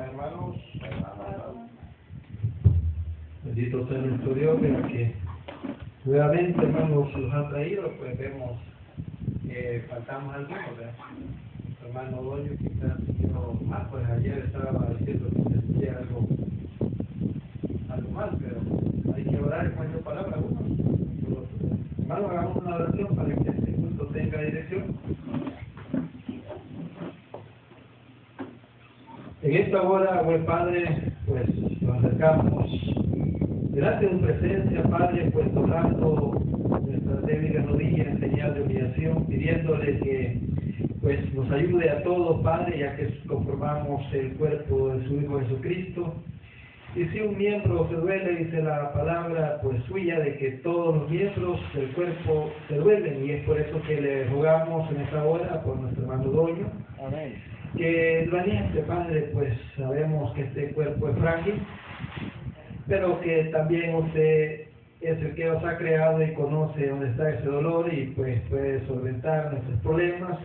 hermanos. Bendito sea nuestro Dios, de que nuevamente, hermanos, los ha traído, pues vemos que faltamos algunos, ¿verdad? Nuestro hermano Doño quizás yo mal, pues ayer estaba diciendo que se sentía algo mal, pero hay que orar con esa palabra, algunos. Hermanos, hagamos una oración para que este culto tenga dirección. En esta hora, buen Padre, pues nos acercamos delante de tu presencia, Padre, pues doblando nuestras débiles rodillas en señal de humillación, pidiéndole que pues nos ayude a todos, Padre, ya que conformamos el cuerpo de su Hijo Jesucristo. Y si un miembro se duele, dice la palabra pues suya, de que todos los miembros del cuerpo se duelen, y es por eso que le rogamos en esta hora por nuestro hermano Doño. Amén. Que lo aliente, Padre, pues sabemos que este cuerpo es frágil, pero que también usted es el que nos ha creado y conoce dónde está ese dolor y pues puede solventar nuestros problemas.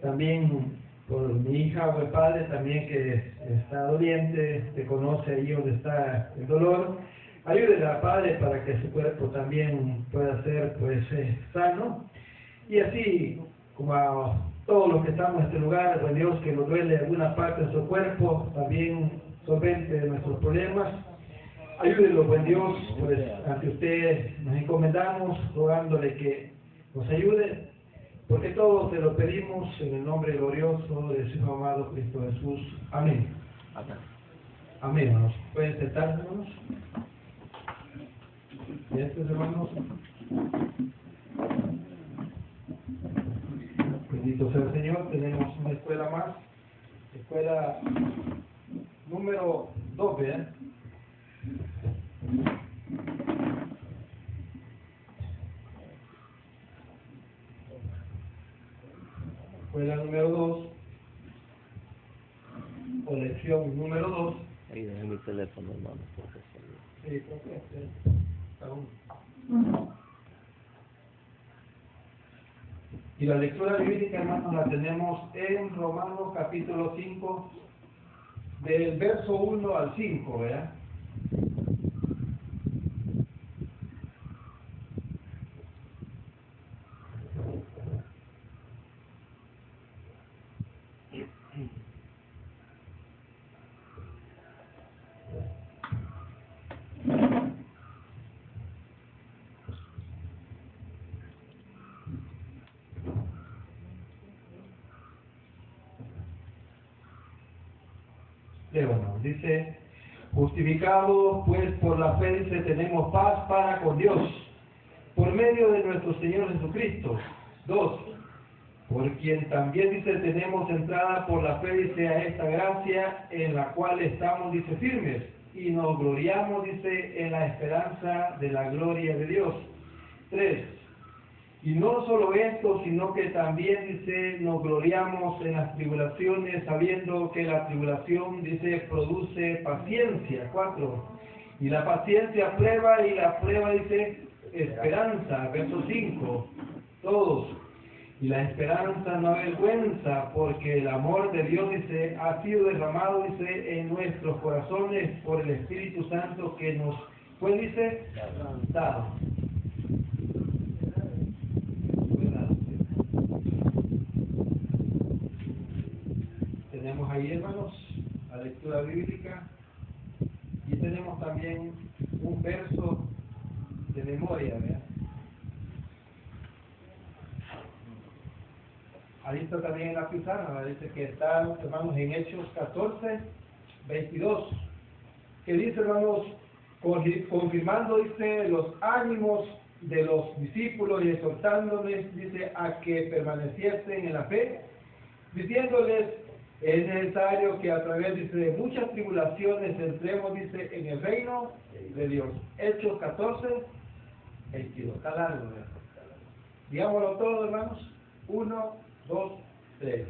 También por mi hija, buen Padre, también que está doliente, que conoce ahí donde está el dolor. Ayúdela, Padre, para que su cuerpo también pueda ser pues sano. Y así, como a todos los que estamos en este lugar, buen Dios, que nos duele alguna parte de su cuerpo, también solvente de nuestros problemas. Ayúdenlo, buen Dios, pues ante usted nos encomendamos, rogándole que nos ayude, porque todo te lo pedimos en el nombre glorioso de su Hijo amado Cristo Jesús. Amén. Amén. Amén, hermanos. ¿Pueden sentarse, hermanos? ¿Y estos, hermanos? Bendito sea el Señor, tenemos una escuela más, escuela número 2, ¿verdad? Escuela número 2, o lección número 2. Ahí dejé mi teléfono, hermano, porque Sí, porque cada uno. Y la lectura bíblica, hermanos, la tenemos en Romanos capítulo 5, del verso 1 al 5, ¿verdad? Dice, justificados pues por la fe, dice, tenemos paz para con Dios, por medio de nuestro Señor Jesucristo. 2, por quien también, dice, tenemos entrada por la fe, dice, a esta gracia en la cual estamos, dice, firmes, y nos gloriamos, dice, en la esperanza de la gloria de Dios. 3, y no solo esto, sino que también, dice, nos gloriamos en las tribulaciones, sabiendo que la tribulación, dice, produce paciencia. 4, y la paciencia prueba, y la prueba, dice, esperanza. Verso 5, todos. Y la esperanza no avergüenza, porque el amor de Dios, dice, ha sido derramado, dice, en nuestros corazones por el Espíritu Santo que nos fue, dice, dado. Tenemos ahí, hermanos, la lectura bíblica, y tenemos también un verso de memoria, ¿verdad? Ahí está también en la pizarra, ¿verdad? Dice que está, hermanos, en Hechos 14, 22, que dice, hermanos, confirmando, dice, los ánimos de los discípulos y exhortándoles, dice, a que permaneciesen en la fe, diciéndoles, es necesario que a través, dice, de muchas tribulaciones entremos, dice, en el reino de Dios. Hechos 14, 22. Está largo, ¿verdad? Digámoslo todo, hermanos. 1, 2, 3.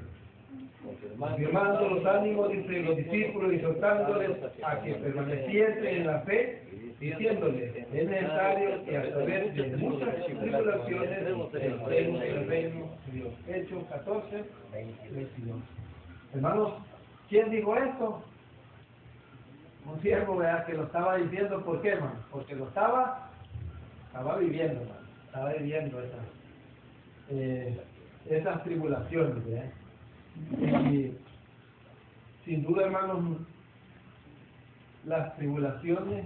Confirmando los ánimos, dice, los discípulos y exhortándoles a que permaneciesen en la fe, diciéndoles, es necesario que a través de muchas tribulaciones entremos en el reino de Dios. Hechos 14, 22. Hermanos, ¿quién dijo esto? un siervo, ¿verdad?, que lo estaba diciendo. ¿Por qué, hermano? Porque lo estaba viviendo, hermano. Estaba viviendo esas tribulaciones, ¿verdad? Y sin duda, hermanos, las tribulaciones,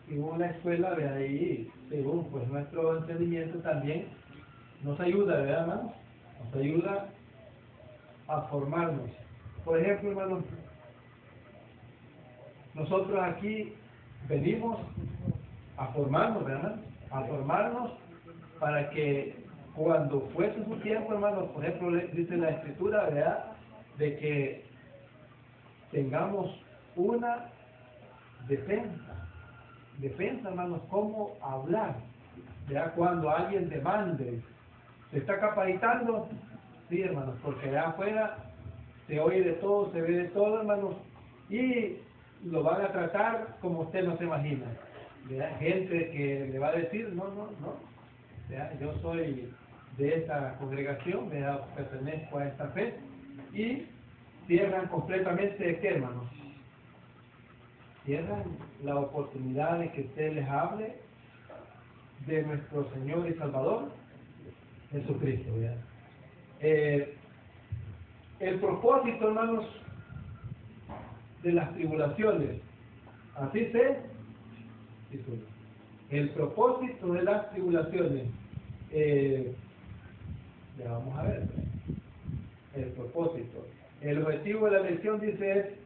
según la escuela, de ahí, según pues nuestro entendimiento también, nos ayuda, ¿verdad, hermanos? Nos ayuda a formarnos. Por ejemplo, hermanos, nosotros aquí venimos a formarnos, ¿verdad? A formarnos para que cuando fuese su tiempo, hermanos, por ejemplo, dice la Escritura, ¿verdad?, de que tengamos una defensa, hermanos, cómo hablar, ¿verdad? Cuando alguien demande, ¿se está capacitando? Sí, hermanos, porque allá afuera se oye de todo, se ve de todo, hermanos, y lo van a tratar como usted no se imagina, ¿verdad? Gente que le va a decir, no, ¿verdad?, yo soy de esta congregación, ¿verdad?, pertenezco a esta fe, y cierran completamente, ¿qué, hermanos? Cierran la oportunidad de que usted les hable de nuestro Señor y Salvador Jesucristo, ¿verdad? El propósito, hermanos, de las tribulaciones, así se titula. El propósito de las tribulaciones, ya vamos a ver, el propósito. El objetivo de la lección, dice,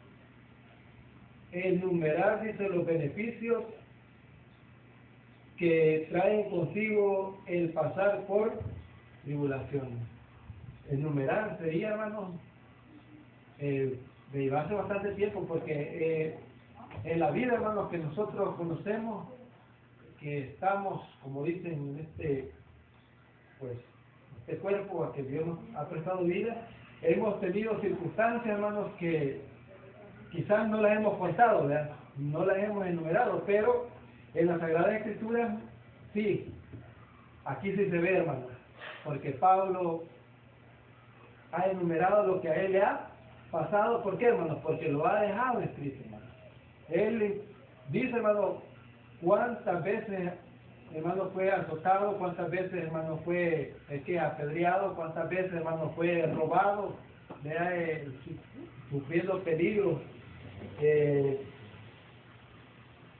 es enumerar, dice, los beneficios que traen consigo el pasar por tribulaciones. Enumerar sería, hermanos, me llevarse bastante tiempo, porque en la vida, hermanos, que nosotros conocemos, que estamos, como dicen, en este cuerpo a que Dios nos ha prestado vida, hemos tenido circunstancias, hermanos, que quizás no las hemos contado, ¿verdad?, no las hemos enumerado, pero en la Sagrada Escritura, sí, aquí sí se ve, hermanos, porque Pablo ha enumerado lo que a él le ha pasado. ¿Por qué, hermanos? Porque lo ha dejado escrito, hermanos. Él dice, hermano, cuántas veces, hermano, fue azotado, cuántas veces, hermano, fue apedreado, cuántas veces, hermano, fue robado, sufriendo peligros.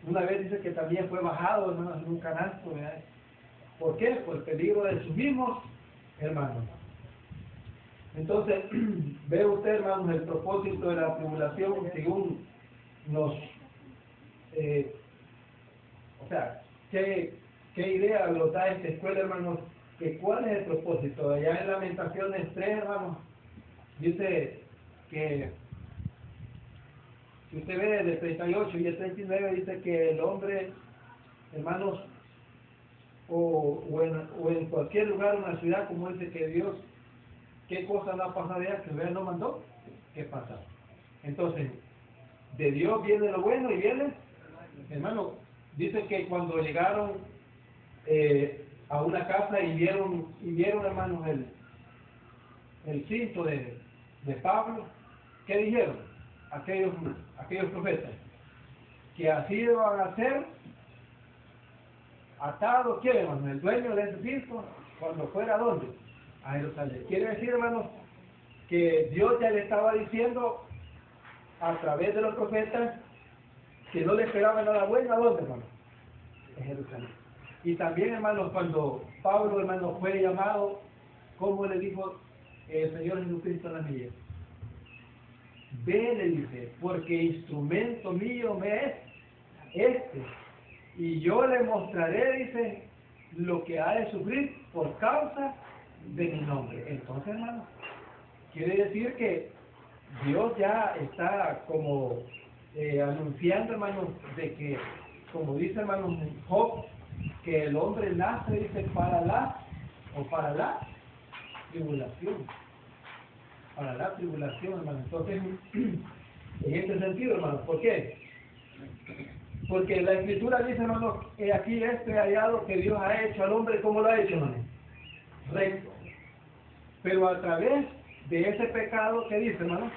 Una vez dice que también fue bajado, hermanos, en un canasto, ¿verdad? ¿Por qué? Por el peligro de sus mismos hermanos. Entonces, ve usted, hermanos, el propósito de la tribulación, según nos, ¿qué idea nos da esta escuela, hermanos? Que ¿cuál es el propósito? Allá en Lamentaciones 3, hermanos, dice que, si usted ve del 38 y el 39, dice que el hombre, hermanos, o en cualquier lugar, una ciudad, como dice que Dios, ¿qué cosa no ha pasado ya que Dios no mandó? ¿Qué pasa? Entonces, de Dios viene lo bueno y viene, hermano, dice que cuando llegaron a una casa y vieron, hermanos, el cinto de Pablo, ¿qué dijeron aquellos profetas? Que así iban a ser atados, ¿quién, hermano? El dueño de ese cinto, cuando fuera, ¿a dónde? A Jerusalén. Quiere decir, hermanos, que Dios ya le estaba diciendo a través de los profetas que no le esperaba nada bueno. ¿A dónde, hermano? En Jerusalén. Y también, hermanos, cuando Pablo, hermano, fue llamado, ¿cómo le dijo el Señor Jesucristo a la milla? Ve, le dice, porque instrumento mío me es este, y yo le mostraré, dice, lo que ha de sufrir por causa de mi nombre. Entonces, hermano, quiere decir que Dios ya está como anunciando, hermanos, de que, como dice, hermanos, Job, que el hombre nace, dice, para la tribulación. Para la tribulación, hermano. Entonces, en este sentido, hermano, ¿por qué? Porque la Escritura dice, hermano, aquí hallado que Dios ha hecho al hombre, ¿cómo lo ha hecho, hermano? Recto. Pero a través de ese pecado, ¿qué dice, hermano?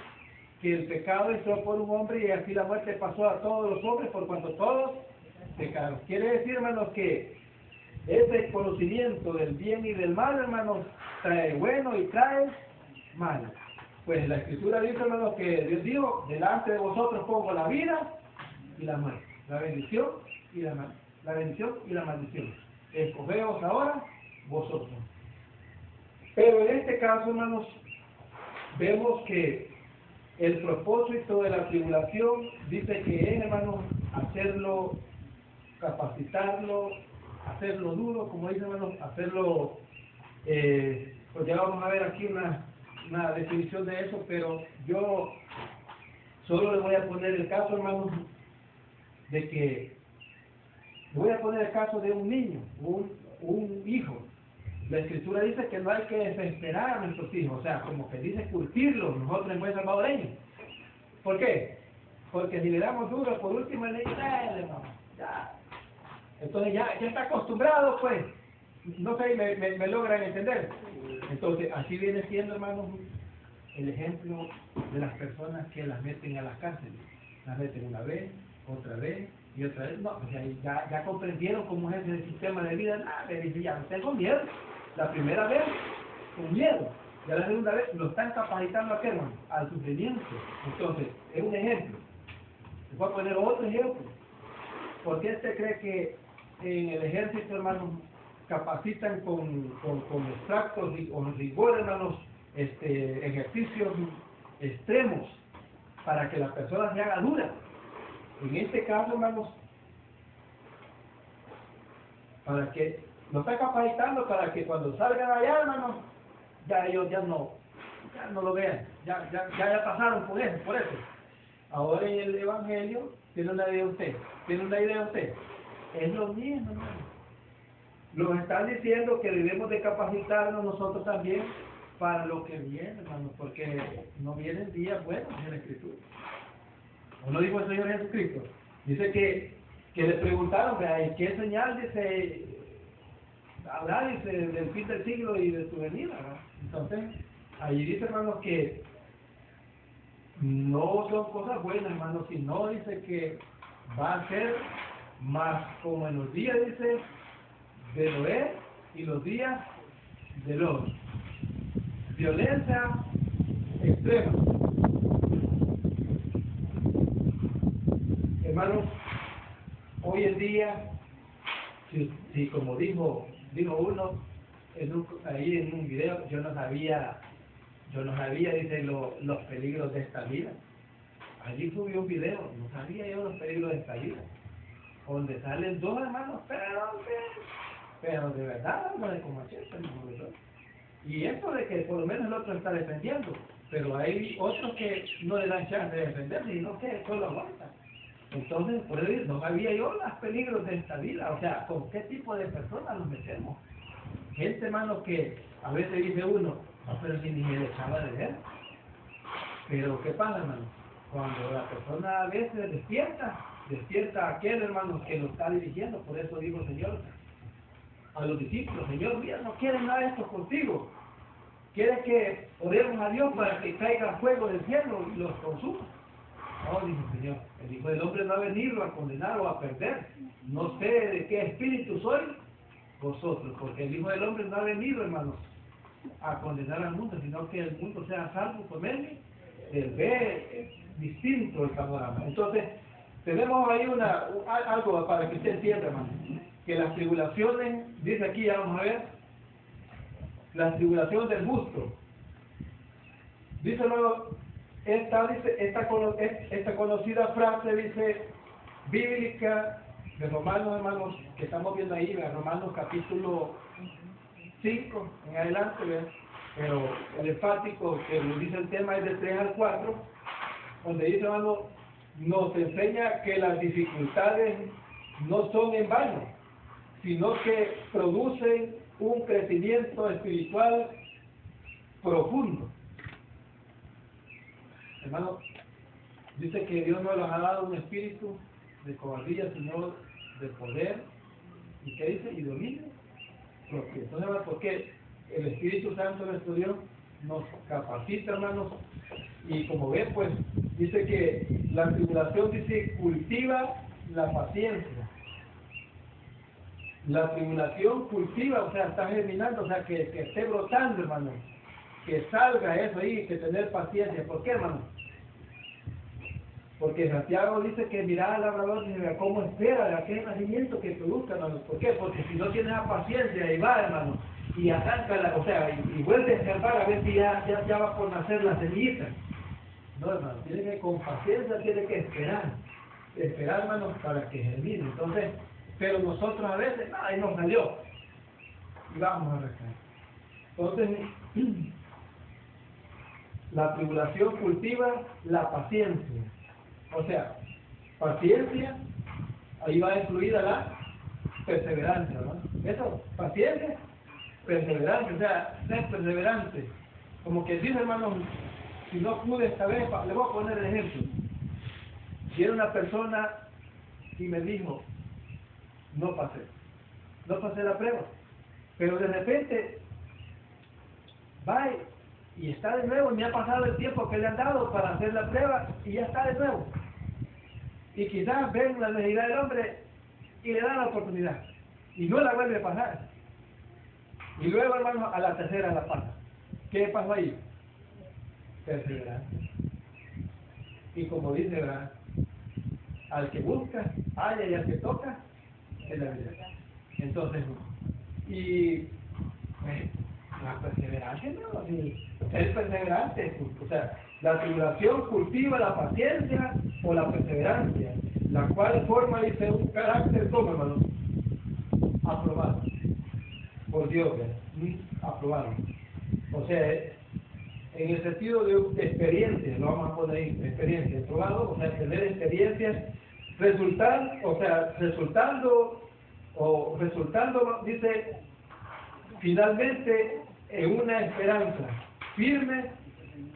que el pecado entró por un hombre y así la muerte pasó a todos los hombres por cuanto todos pecaron. Quiere decir, hermanos, que ese conocimiento del bien y del mal, hermanos, trae bueno y trae malo. Pues la Escritura dice, hermanos, que Dios dijo, delante de vosotros pongo la vida y la muerte, la bendición y la bendición y la maldición. Escogeos ahora vosotros. Pero en este caso, hermanos, vemos que el propósito de la tribulación dice que es, hermanos, hacerlo, capacitarlo, hacerlo duro, como dice, hermanos, hacerlo, pues ya vamos a ver aquí una definición de eso, pero yo solo le voy a poner el caso, hermanos, de que, le voy a poner el caso de un niño, un hijo. La Escritura dice que no hay que desesperar a nuestros hijos, o sea, como que dice curtirlos nosotros en buen salvadoreño. ¿Por qué? Porque si le damos duro, por último le dice, ya. Entonces ya está acostumbrado, pues. No sé, me logran entender. Entonces, así viene siendo, hermanos, el ejemplo de las personas que las meten a las cárceles. Las meten una vez, otra vez y otra vez. No, o sea, ya comprendieron cómo es el sistema de vida. Le dice, ya no tengo miedo. La primera vez, con miedo. Ya la segunda vez, lo están capacitando a qué, hermano? Al sufrimiento. Entonces, es un ejemplo. Les voy a poner otro ejemplo. ¿Por qué usted cree que en el ejército, hermanos, capacitan con extractos o rigor, hermanos, ejercicios extremos para que la persona se haga dura? En este caso, hermanos, para que lo está capacitando para que cuando salgan allá, hermanos, ya ellos ya no lo vean, ya pasaron por eso. Ahora en el Evangelio tiene una idea usted, es lo mismo, hermano. Nos están diciendo que debemos de capacitarnos nosotros también para lo que viene, hermano, porque no vienen días buenos en la Escritura. ¿O no dijo el Señor Jesucristo? Dice que le preguntaron, ¿qué señal dice hablar del fin del siglo y de su venida, ¿verdad? Entonces, allí dice, hermanos, que no son cosas buenas, hermanos, sino dice que va a ser más como en los días, dice, de Noé y los días de Lot. Violencia extrema. Hermanos, hoy en día, si como dijo uno ahí en un video, yo no sabía, dice, los peligros de esta vida. Allí subí un video, no sabía yo los peligros de esta vida, donde salen dos hermanos, pero de verdad, no de como machete, y esto de que por lo menos el otro está defendiendo, pero hay otros que no le dan chance de defenderse, sino que solo aguantan. Entonces, por eso no sabía yo los peligros de esta vida, o sea, con qué tipo de personas nos metemos. Gente, hermano, que a veces dice uno, no, pero si ni me le echaba de ver. Pero, ¿qué pasa, hermano? Cuando la persona a veces despierta a aquel, hermano, que lo está dirigiendo. Por eso dijo el Señor a los discípulos, Señor, mira, no quieren nada de esto contigo. Quiere que oremos a Dios para que caiga fuego del cielo y los consuma. No, dijo el Señor, el Hijo del Hombre no ha venido a condenar o a perder. No sé de qué espíritu soy vosotros, porque el Hijo del Hombre no ha venido, hermanos, a condenar al mundo, sino que el mundo sea salvo por medio del ver distinto el panorama. Entonces, tenemos ahí algo para que usted entienda, hermano, que las tribulaciones, dice aquí, ya vamos a ver, las tribulaciones del justo. Dice luego, esta conocida frase, dice, bíblica, de Romanos, hermanos, que estamos viendo ahí, en Romanos capítulo 5, en adelante, ¿ven? Pero el enfático que nos dice el tema es del 3 al 4, donde dice, hermano, nos enseña que las dificultades no son en vano, sino que producen un crecimiento espiritual profundo. Hermano, dice que Dios no nos ha dado un espíritu de cobardía, sino de poder, ¿y qué dice? Y dominio propio. Entonces, porque el Espíritu Santo, nuestro Dios, nos capacita, hermanos, Y como ven, pues, dice que la tribulación, dice, cultiva la paciencia. La tribulación cultiva, o sea, está germinando, o sea, que esté brotando, hermano. Que salga eso ahí, que tener paciencia. ¿Por qué, hermano? Porque Santiago dice que mira al labrador y dice, ¿cómo espera aquel nacimiento que produzca, hermano? ¿Por qué? Porque si no tiene la paciencia, y va, hermano, y arranca, o sea, y vuelve a escarbar a ver si ya va por nacer la semillita. No, hermano, tiene que, con paciencia, tiene que esperar, hermano, para que germine. Entonces, pero nosotros a veces, ahí nos salió, y vamos a arrancar. Entonces, la tribulación cultiva la paciencia. O sea, paciencia, ahí va incluida la perseverancia, ¿no? Eso, paciencia, perseverancia, o sea, ser perseverante. Como que dice, hermano, si no pude esta vez, le voy a poner el ejemplo. Si era una persona y me dijo, no pasé la prueba, pero de repente va y está de nuevo, y me ha pasado el tiempo que le han dado para hacer la prueba y ya está de nuevo. Y quizás ven la necesidad del hombre y le dan la oportunidad y no la vuelve a pasar. Y luego, hermano, a la tercera la pasa. ¿Qué pasó ahí? Perseverancia. Y como dice, ¿verdad? Al que busca, halla, y al que toca, es la vida. Entonces, y la perseverancia, ¿no? Ser perseverante, o sea, la tribulación cultiva la paciencia o la perseverancia, la cual forma, dice, un carácter, ¿cómo, hermano? Aprobado por Dios, ¿verdad? Aprobado. O sea, en el sentido de experiencia, lo vamos a poner ahí, experiencia, aprobado, o sea, tener experiencias, resultando, dice, finalmente, en una esperanza firme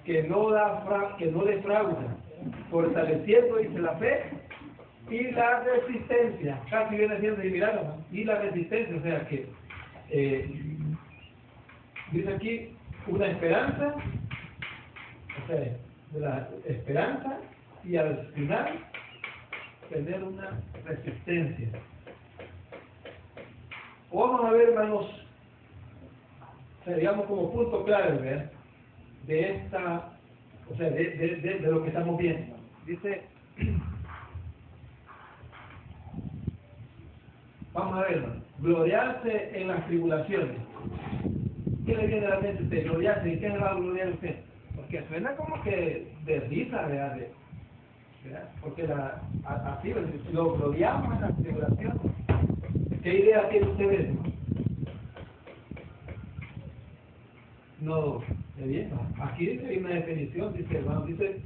que no defrauda, fortaleciendo, dice, la fe y la resistencia. Casi viene siendo similar, ¿no? Y la resistencia, o sea que dice aquí una esperanza, o sea, de la esperanza, y al final tener una resistencia. Vamos a ver, hermanos, digamos como punto clave, ¿verdad? De esta, o sea, de lo que estamos viendo. Dice, vamos a ver, hermano, gloriarse en las tribulaciones. ¿Qué le viene a la mente a usted? Gloriarse, ¿en qué se va a gloriar usted? Porque suena como que de risa, ¿verdad? ¿Verdad? Porque así lo gloriamos en las tribulaciones. ¿Qué idea tiene usted de eso? No, ¿de bien? Aquí hay una definición, dice, hermano, dice,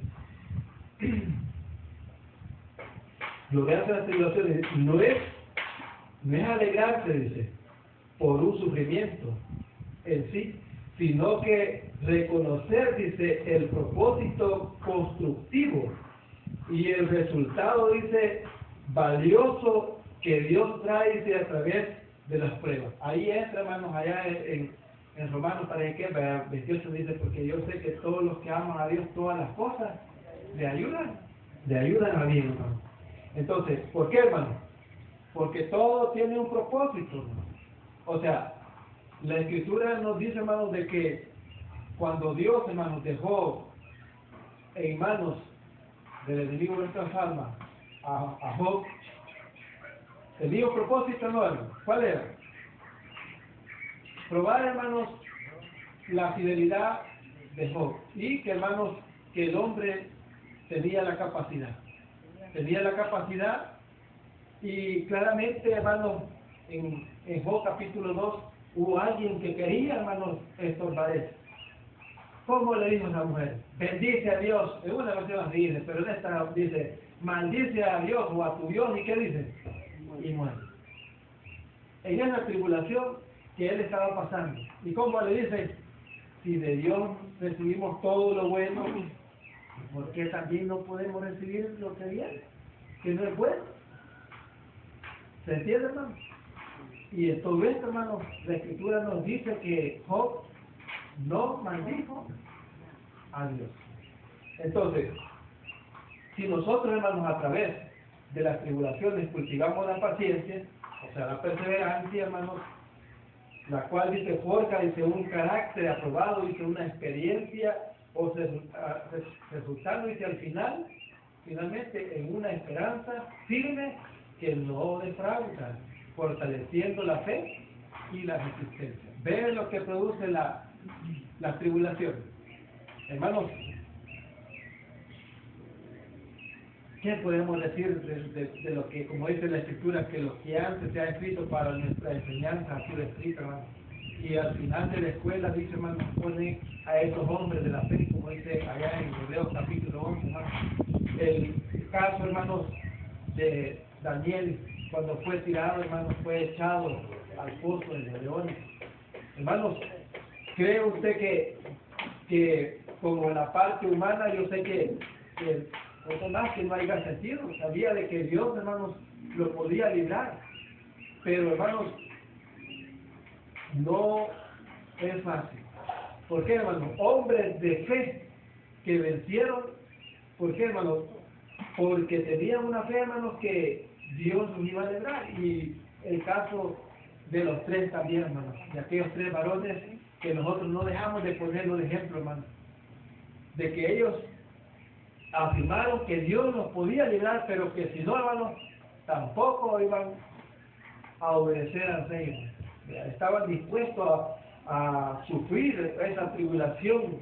gloriarse en las tribulaciones no es alegrarse, dice, por un sufrimiento en sí, sino que reconocer, dice, el propósito constructivo y el resultado, dice, valioso que Dios trae, dice, a través de las pruebas. Ahí entra, hermanos, allá en Romanos, para que 28 dice, porque yo sé que todos los que aman a Dios, todas las cosas le ayudan a bien, hermano. Entonces, ¿por qué, hermano? Porque todo tiene un propósito, hermano. O sea, la Escritura nos dice, hermanos, de que cuando Dios, hermanos, dejó en manos del enemigo de nuestras almas a Job, tenía un propósito, ¿no, hermano? ¿Cuál era? Probar, hermanos, la fidelidad de Job. Y que, hermanos, que el hombre tenía la capacidad. Y claramente, hermanos, en Job capítulo 2, hubo alguien que quería, hermanos, estorbar eso. ¿Cómo le dijo a esa mujer? Bendice a Dios. En una versión así dice, pero en esta dice, maldice a Dios o a tu Dios. ¿Y qué dice? Y muere. En esa tribulación que él estaba pasando. ¿Y cómo le dice? Si de Dios recibimos todo lo bueno, ¿por qué también no podemos recibir lo que viene? Que no es bueno. ¿Se entiende, hermano? Y en todo esto, hermano, la Escritura nos dice que Job no maldijo a Dios. Entonces, si nosotros, hermanos, a través de las tribulaciones cultivamos la paciencia, o sea, la perseverancia, hermanos, la cual dice forja, dice un carácter aprobado, dice una experiencia, o resultando, dice al final, finalmente en una esperanza firme que no defrauda, fortaleciendo la fe y la resistencia. ¿Ven lo que produce la tribulación? Hermanos, ¿qué podemos decir de lo que, como dice la Escritura, que lo que antes se ha escrito para nuestra enseñanza ha sido escrito, hermanos? Y al final de la escuela, dice, hermanos, ponen a esos hombres de la fe, como dice allá en Hebreos capítulo 11, hermanos. El caso, hermanos, de Daniel, cuando fue tirado, hermanos, fue echado al pozo de los leones. Hermanos, ¿cree usted que como en la parte humana, yo sé que otro más que no haya sentido, sabía de que Dios, hermanos, lo podía librar, pero hermanos, no es fácil. ¿Por qué, hermanos? Hombres de fe que vencieron. ¿Por qué, hermanos? Porque tenían una fe, hermanos, que Dios los iba a librar. Y el caso de los tres también, hermanos, de aquellos tres varones que nosotros no dejamos de ponerlo de ejemplo, hermanos, de que ellos afirmaron que Dios los podía librar, pero que si no, hermanos, tampoco iban a obedecer al Rey. Estaban dispuestos a sufrir esa tribulación,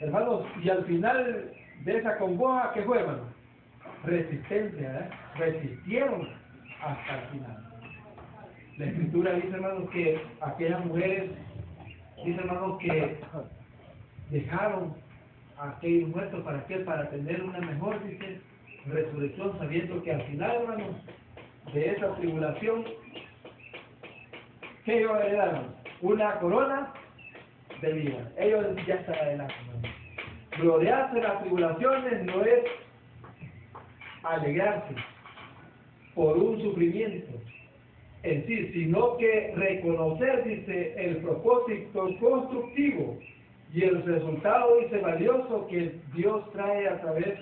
hermanos, y al final de esa congoja, ¿qué fue, hermanos? Resistencia, resistieron hasta el final. La Escritura dice, hermanos, que aquellas mujeres, dice, hermanos, que dejaron a aquellos muertos para qué, para tener una mejor, dice, resurrección, sabiendo que al final, hermanos, de esa tribulación, ¿qué iban a heredar? Una corona de vida. Ellos ya están adelante, hermanos. Gloriarse en las tribulaciones no es alegrarse por un sufrimiento en sí, sino que reconocer, dice, el propósito constructivo y el resultado, dice, valioso que Dios trae a través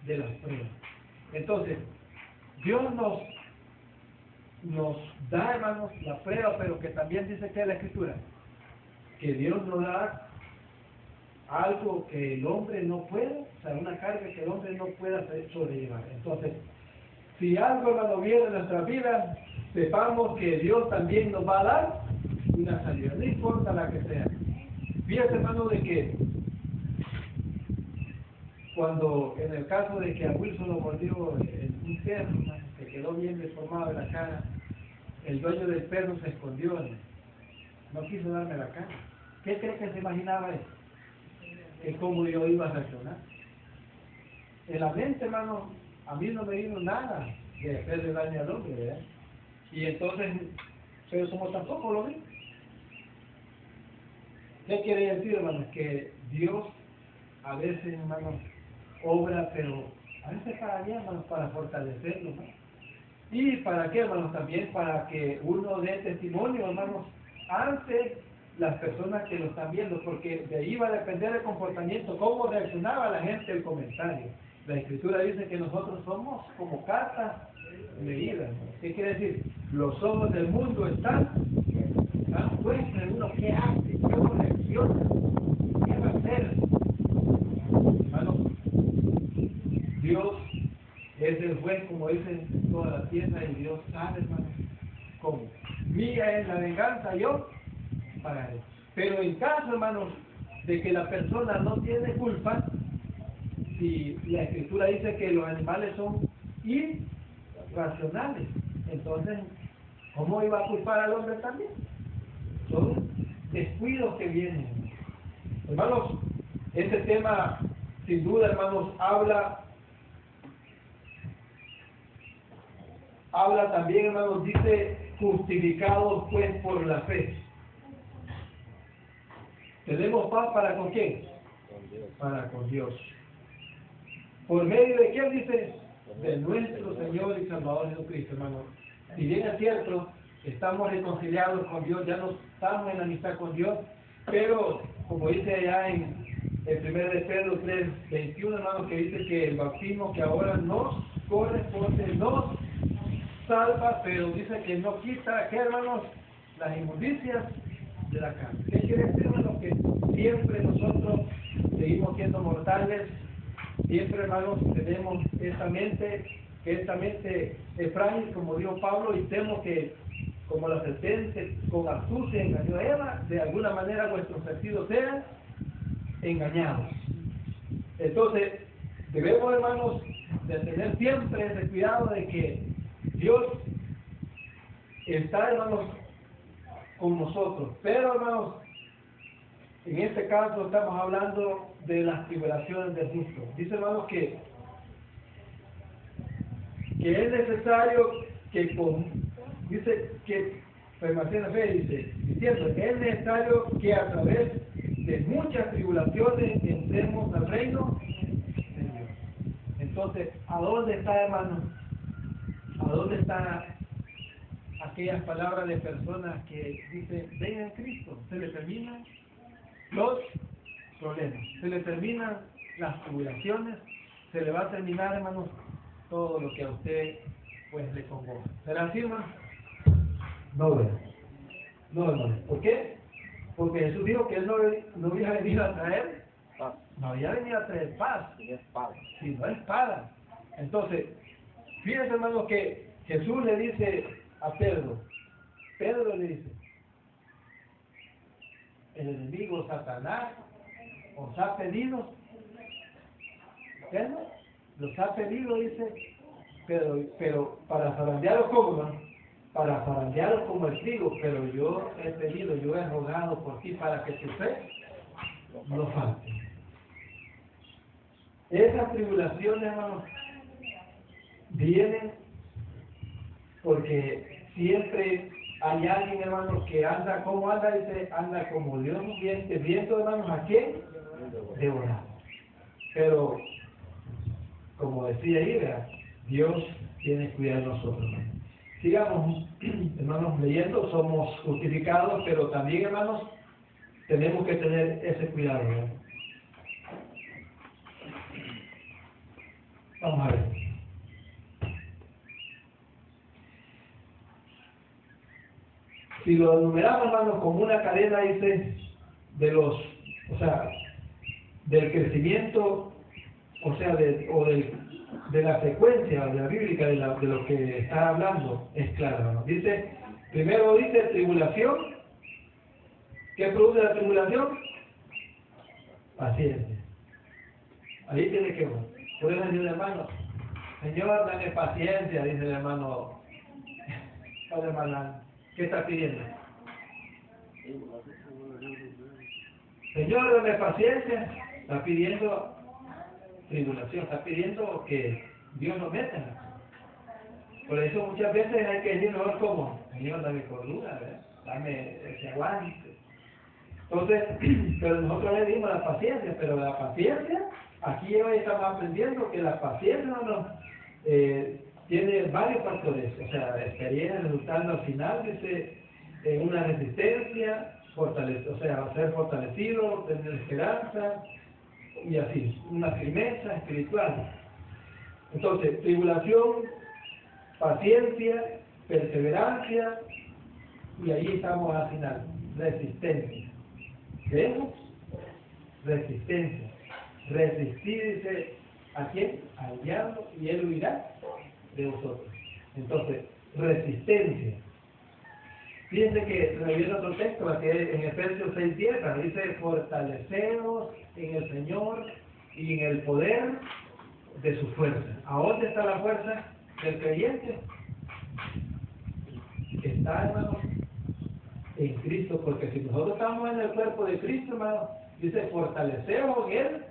de las pruebas. Entonces, Dios nos da, hermanos, la prueba, pero que también dice que la Escritura, que Dios nos da algo que el hombre no puede, o sea, una carga que el hombre no pueda sobrellevar. Entonces, si algo, hermano, viene en nuestra vida, sepamos que Dios también nos va a dar una salida, no importa la que sea. Fíjate, hermano, de que cuando, en el caso de que a Wilson lo mordió un perro, se quedó bien deformado de la cara, el dueño del perro se escondió, no quiso darme la cara. ¿Qué crees que se imaginaba eso? Es cómo yo iba a reaccionar. En la mente, hermano, a mí no me vino nada de hacerle daño al hombre, ¿verdad? Y entonces, pero como tampoco lo vi. ¿Qué quiere decir, hermanos? Que Dios a veces, hermanos, obra, pero a veces para bien, hermanos, para fortalecerlo, ¿no? Y para qué, hermanos, también para que uno dé testimonio, hermanos, ante las personas que lo están viendo, porque de ahí va a depender el comportamiento, cómo reaccionaba la gente al comentario. La Escritura dice que nosotros somos como cartas leídas, ¿no? ¿Qué quiere decir? Los ojos del mundo están puestos en uno, ¿qué hace? ¿Cómo reacciona? ¿Qué va a hacer? Hermano, Dios es el juez, como dicen en toda la tierra, y Dios sabe, hermano, cómo. Mía es la venganza, yo pagaré. Pero en caso, hermanos, de que la persona no tiene culpa, si la Escritura dice que los animales son irracionales, entonces, ¿cómo iba a culpar al hombre también? Son descuidos que vienen. Hermanos, este tema, sin duda, hermanos, habla también, hermanos, dice, justificados pues por la fe. ¿Tenemos paz para con quién? Con Dios. Para con Dios. ¿Por medio de quién dice? De nuestro Señor y Salvador Jesucristo, hermanos. Si bien es cierto, estamos reconciliados con Dios, ya no estamos en amistad con Dios, pero como dice allá en en 1 de Pedro 3:21, hermanos, que dice que el bautismo que ahora nos corresponde, nos salva, pero dice que no quita, ¿qué, hermanos? Las inmundicias de la carne. ¿Qué quiere decir, hermanos? Que siempre nosotros seguimos siendo mortales, siempre, hermanos, tenemos esta mente, que esta mente es frágil, como dijo Pablo, y temo que, como la serpiente con astucia engañó a Eva, de alguna manera nuestros sentidos sean engañados. Entonces, debemos, hermanos, de tener siempre ese cuidado de que Dios está, hermanos, con nosotros. Pero, hermanos, en este caso estamos hablando de las tribulaciones del justo. Dice, hermanos, que es necesario que dice que permanece en la fe, diciendo, es necesario que a través de muchas tribulaciones entremos al reino de Dios. Entonces, ¿a dónde está, hermanos? ¿A dónde están aquellas palabras de personas que dicen, vengan en Cristo? Se le terminan los problemas, se le terminan las tribulaciones, se le va a terminar, hermanos, todo lo que a usted pues le convoca. ¿Será así, hermano? No, ¿verdad? No, hermano. ¿Por qué? Porque Jesús dijo que Él no había venido a traer paz. No había venido a traer paz. Sino espada. Sino espada. Entonces, fíjense, hermano, que Jesús le dice a Pedro, le dice, el enemigo Satanás os ha pedido, ¿entiendes? Los ha pedido, dice, pero para zarandearos como, ¿no? Para zarandearos como el trigo, pero yo he pedido, yo he rogado por ti para que tu fe no falte. Esas tribulaciones, hermanos, vienen porque siempre hay alguien, hermanos, que anda, ¿cómo anda? Dice, anda como Dios viendo, hermanos, ¿a quién? Devorar. Pero, como decía ahí, ¿verdad? Dios tiene cuidado de nosotros, hermanos. Sigamos, hermanos, leyendo, somos justificados, pero también, hermanos, tenemos que tener ese cuidado, ¿verdad? Vamos a ver. Si lo enumeramos, hermanos, como una cadena, dice, del crecimiento, de la secuencia de la bíblica, de lo que está hablando, es claro, hermanos. Dice, primero dice tribulación. ¿Qué produce la tribulación? Paciencia. Ahí tiene que ver. Por eso dice el hermano, Señor, dame paciencia, dice el hermano Padre Malán. ¿Qué está pidiendo? Señor, dame paciencia. Está pidiendo tribulación, está pidiendo que Dios nos meta. Por eso muchas veces hay que decir, mejor como, Señor, dame cordura, ¿verdad? Dame ese aguante. Entonces, pero nosotros le dimos la paciencia, pero la paciencia, aquí hoy estamos aprendiendo que la paciencia tiene varios factores, o sea, experiencia resultando al final, dice, una resistencia, ser fortalecido, tener esperanza, y así, una firmeza espiritual. Entonces, tribulación, paciencia, perseverancia, y ahí estamos al final, resistencia. ¿Vemos? Resistencia. Resistir, dice, ¿a quién? Al diablo, y él huirá de vosotros. Entonces, resistencia. Fíjense que reviene otro texto, que en Efesios 6:10, dice, fortaleceos en el Señor y en el poder de su fuerza. ¿A dónde está la fuerza del creyente? Está, hermano, en Cristo, porque si nosotros estamos en el cuerpo de Cristo, hermano, dice, fortaleceos en el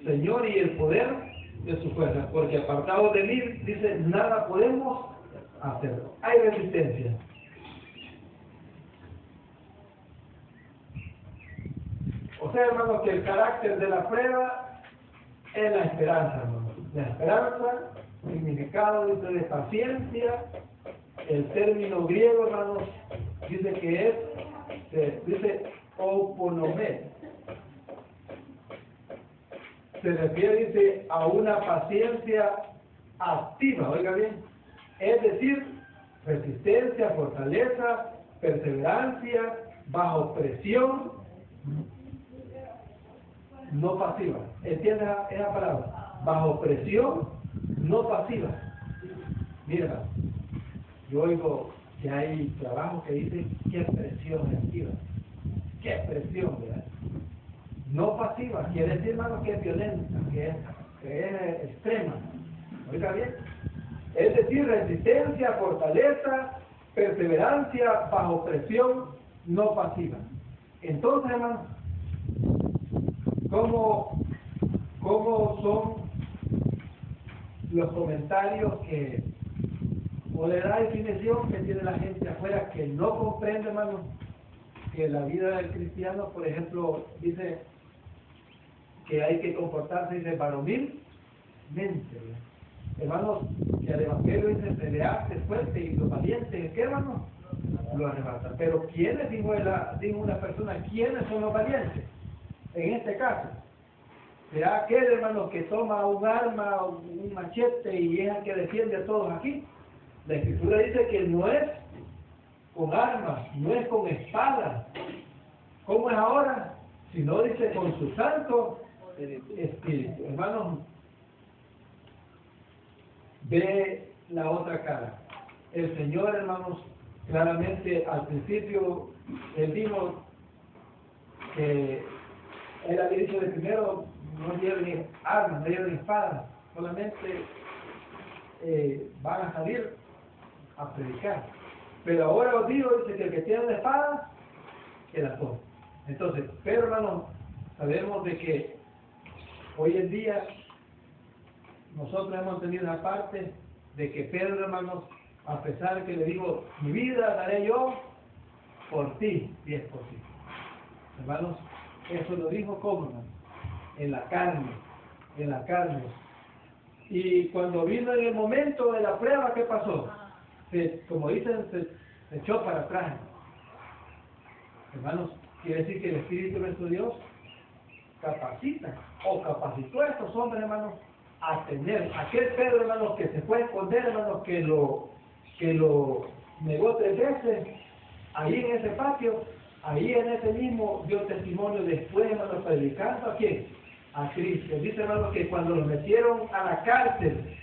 Señor y el poder de su fuerza, porque apartados de mí, dice, nada podemos hacer. Hay resistencia. O sea, hermano, que el carácter de la prueba es la esperanza, hermano. La esperanza, significado dice de paciencia, el término griego, hermanos, dice que dice oponomé. se refiere, dice, a una paciencia activa, oiga bien, es decir, resistencia, fortaleza, perseverancia, bajo presión, no pasiva. ¿Entiendes esa palabra? Bajo presión, no pasiva. Mira, yo oigo que hay trabajos que dicen qué presión activa, qué presión, ¿verdad? No pasiva, quiere decir, hermano, que es violenta, que es extrema. Oiga bien, es decir, resistencia, fortaleza, perseverancia, bajo presión, no pasiva. Entonces, hermano, ¿cómo son los comentarios que, o le da definición que tiene la gente afuera que no comprende, hermano, que la vida del cristiano, por ejemplo, dice que hay que comportarse, dice, varonilmente, ¿verdad? Hermanos, que el Evangelio dice, pelearse fuerte y los valientes, ¿qué, hermano? Lo arrebatan. Pero ¿quiénes, dijo una persona, quiénes son los valientes? En este caso, ¿será aquel, hermano, que toma un arma, un machete y es el que defiende a todos aquí? La Escritura dice que no es con armas, no es con espadas. ¿Cómo es ahora? Sino dice con su santo espíritu. Hermanos, ve la otra cara. El Señor, hermanos, claramente al principio, Él dijo que Él había dicho de primero, no lleven armas, no lleven espadas, solamente van a salir a predicar. Pero ahora os digo, dice que el que tiene una espada, que la tome. Entonces, pero hermanos, sabemos de que hoy en día nosotros hemos tenido la parte de que Pedro, hermanos, a pesar de que le digo, mi vida daré yo por ti, y es por ti. Hermanos, eso lo dijo como, hermano, en la carne, en la carne. Y cuando vino en el momento de la prueba, ¿qué pasó? Como dicen, se echó para atrás. Hermanos, quiere decir que el Espíritu de nuestro Dios capacita o capacitó a estos hombres, hermanos, a tener aquel Pedro, hermanos, que se fue a esconder, hermanos, que lo negó 3 veces, ahí en ese patio, ahí en ese mismo dio testimonio después, hermanos, predicando a quién, a Cristo. Dice, hermanos, que cuando los metieron a la cárcel,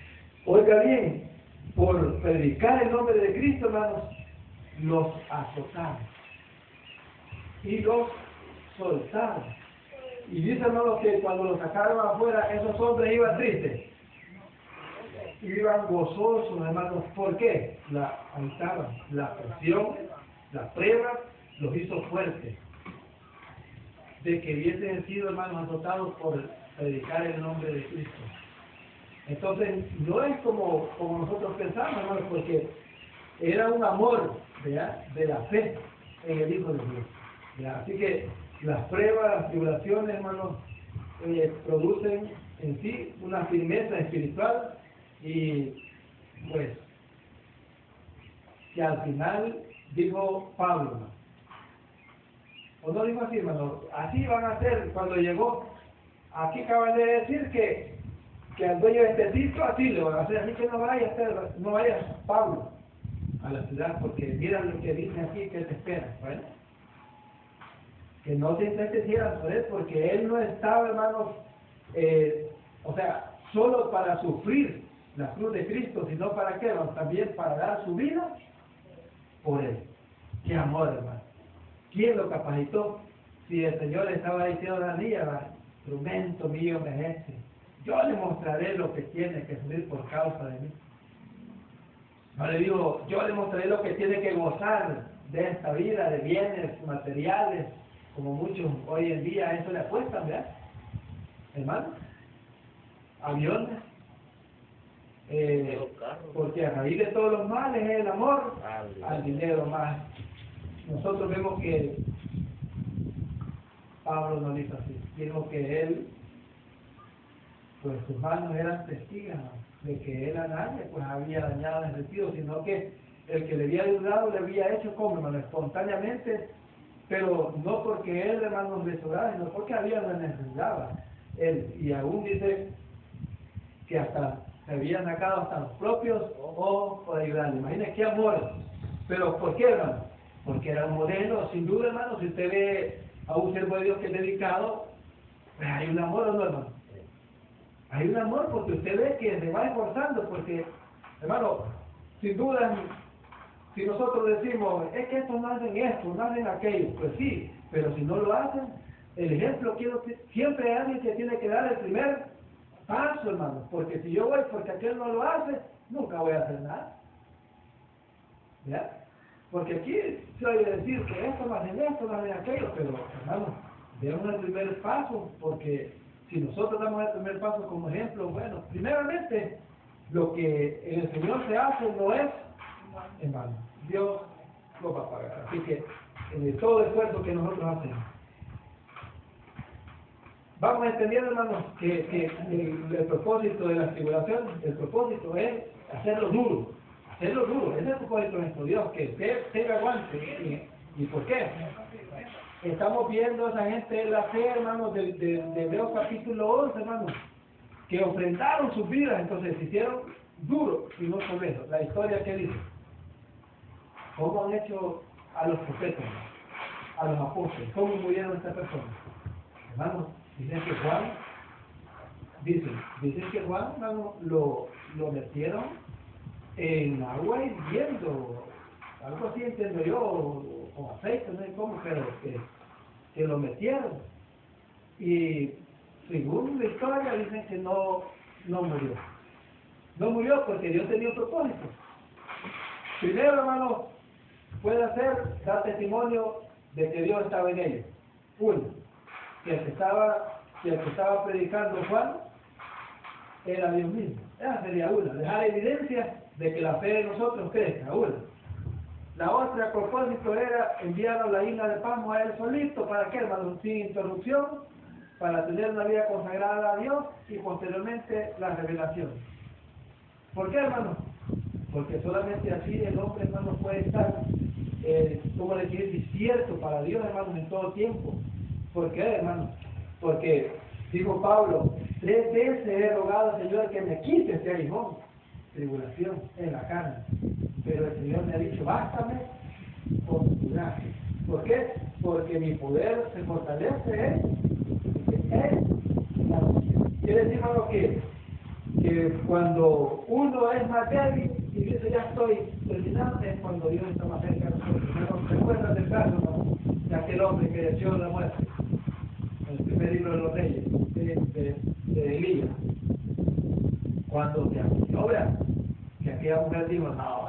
oiga bien, por predicar el nombre de Cristo, hermanos, los azotaron y los soltaron. Y dice, hermanos, que cuando los sacaron afuera, esos hombres iban tristes, iban gozosos, hermanos. ¿Por qué? Ahí estaban, la presión, la prueba los hizo fuertes, de que hubiesen sido, hermanos, azotados por predicar el nombre de Cristo. Entonces, no es como nosotros pensamos, hermanos, porque era un amor, ¿verdad?, de la fe en el Hijo de Dios, ¿verdad? Así que las pruebas, las tribulaciones, hermanos, producen en sí una firmeza espiritual y, pues, que al final dijo Pablo, ¿no? ¿O no dijo así, hermano? Así van a ser cuando llegó. Aquí acaban de decir que al dueño de este sitio así le van a hacer. Así que no vayas, Pablo, a la ciudad, porque mira lo que dice aquí que te espera, ¿vale? Que no te entristecieras por él, porque él no estaba, hermanos, solo para sufrir la cruz de Cristo, sino para qué, hermanos, también para dar su vida por él. ¡Qué amor, hermano! ¿Quién lo capacitó? Si el Señor estaba diciendo a Daniel, instrumento mío me es este, yo le mostraré lo que tiene que sufrir por causa de mí. No le digo, yo le mostraré lo que tiene que gozar de esta vida, de bienes materiales, como muchos hoy en día eso le apuestan, ¿verdad? Hermano, aviones, porque a raíz de todos los males es el amor al dinero más. Nosotros vemos que Pablo no dijo así, dijo que él, pues sus manos eran testigos de que él a nadie pues había dañado en el sentido, sino que el que le había ayudado le había hecho como, hermano, espontáneamente, pero no porque él, hermano, restauraba, sino porque había una necesidad. él, y aún dice que hasta se había sacado hasta los propios ojos por ayudarle. Imagínense qué amor. Pero ¿por qué, hermano? Porque era un modelo, sin duda, hermano. Si usted ve a un siervo de Dios que es dedicado, pues hay un amor, ¿o no, hermano? Hay un amor porque usted ve que se va esforzando, porque, hermano, sin duda, si nosotros decimos, es que estos no hacen esto, no hacen aquello, pues sí, pero si no lo hacen, el ejemplo quiero que siempre hay alguien que tiene que dar el primer paso, hermano, porque si yo voy porque aquel no lo hace, nunca voy a hacer nada. ¿Ya? Porque aquí se oye decir que esto no hacen esto, no hacen aquello, pero, hermano, demos el primer paso, porque si nosotros damos el primer paso como ejemplo, bueno, primeramente, lo que en el Señor se hace no es en vano. Dios lo va a pagar. Así que, todo el esfuerzo que nosotros hacemos. Vamos entendiendo, hermanos, que el propósito de la tribulación, el propósito es hacerlo duro. Hacerlo duro. Ese es el propósito de nuestro Dios, que usted tenga aguante. ¿Y por qué? Estamos viendo a esa gente de la fe, hermanos, de Hebreos capítulo 11, hermanos, que ofrendaron sus vidas, entonces se hicieron duros y no soberbios. La historia que dice, ¿cómo han hecho a los profetas, a los apóstoles? ¿Cómo murieron estas personas? Hermanos, dicen que Juan, hermano, lo metieron en agua hirviendo, algo así entiendo yo, con aceite, no sé cómo, pero que lo metieron. Y según la historia dicen que no murió. No murió porque Dios tenía un propósito. Primero, hermano, puede dar testimonio de que Dios estaba en ellos. Uno, que el que estaba predicando Juan era Dios mismo. Esa sería una, dejar evidencia de que la fe de nosotros crezca, una. La otra, a propósito, era enviarlo a la isla de Pasmo a él solito. ¿Para qué, hermano? Sin interrupción, para tener una vida consagrada a Dios y posteriormente la revelación. ¿Por qué, hermano? Porque solamente así el hombre, hermano, puede estar, como decir, despierto para Dios, hermano, en todo tiempo. ¿Por qué, hermano? Porque, dijo Pablo, 3 veces he rogado al Señor que me quite este aguijón, tribulación en la carne. Pero el Señor me ha dicho, bástame por tu gracia. ¿Por qué? Porque mi poder se fortalece en la oración. Quiere decir, hermano, que cuando uno es más débil y dice, ya estoy terminado, es cuando Dios está más cerca de nosotros. ¿Recuerdas del caso, no? De aquel hombre que deseó la muerte? En el primer libro de los Reyes, de Elías. Cuando se obra, que aquella mujer dijo, no,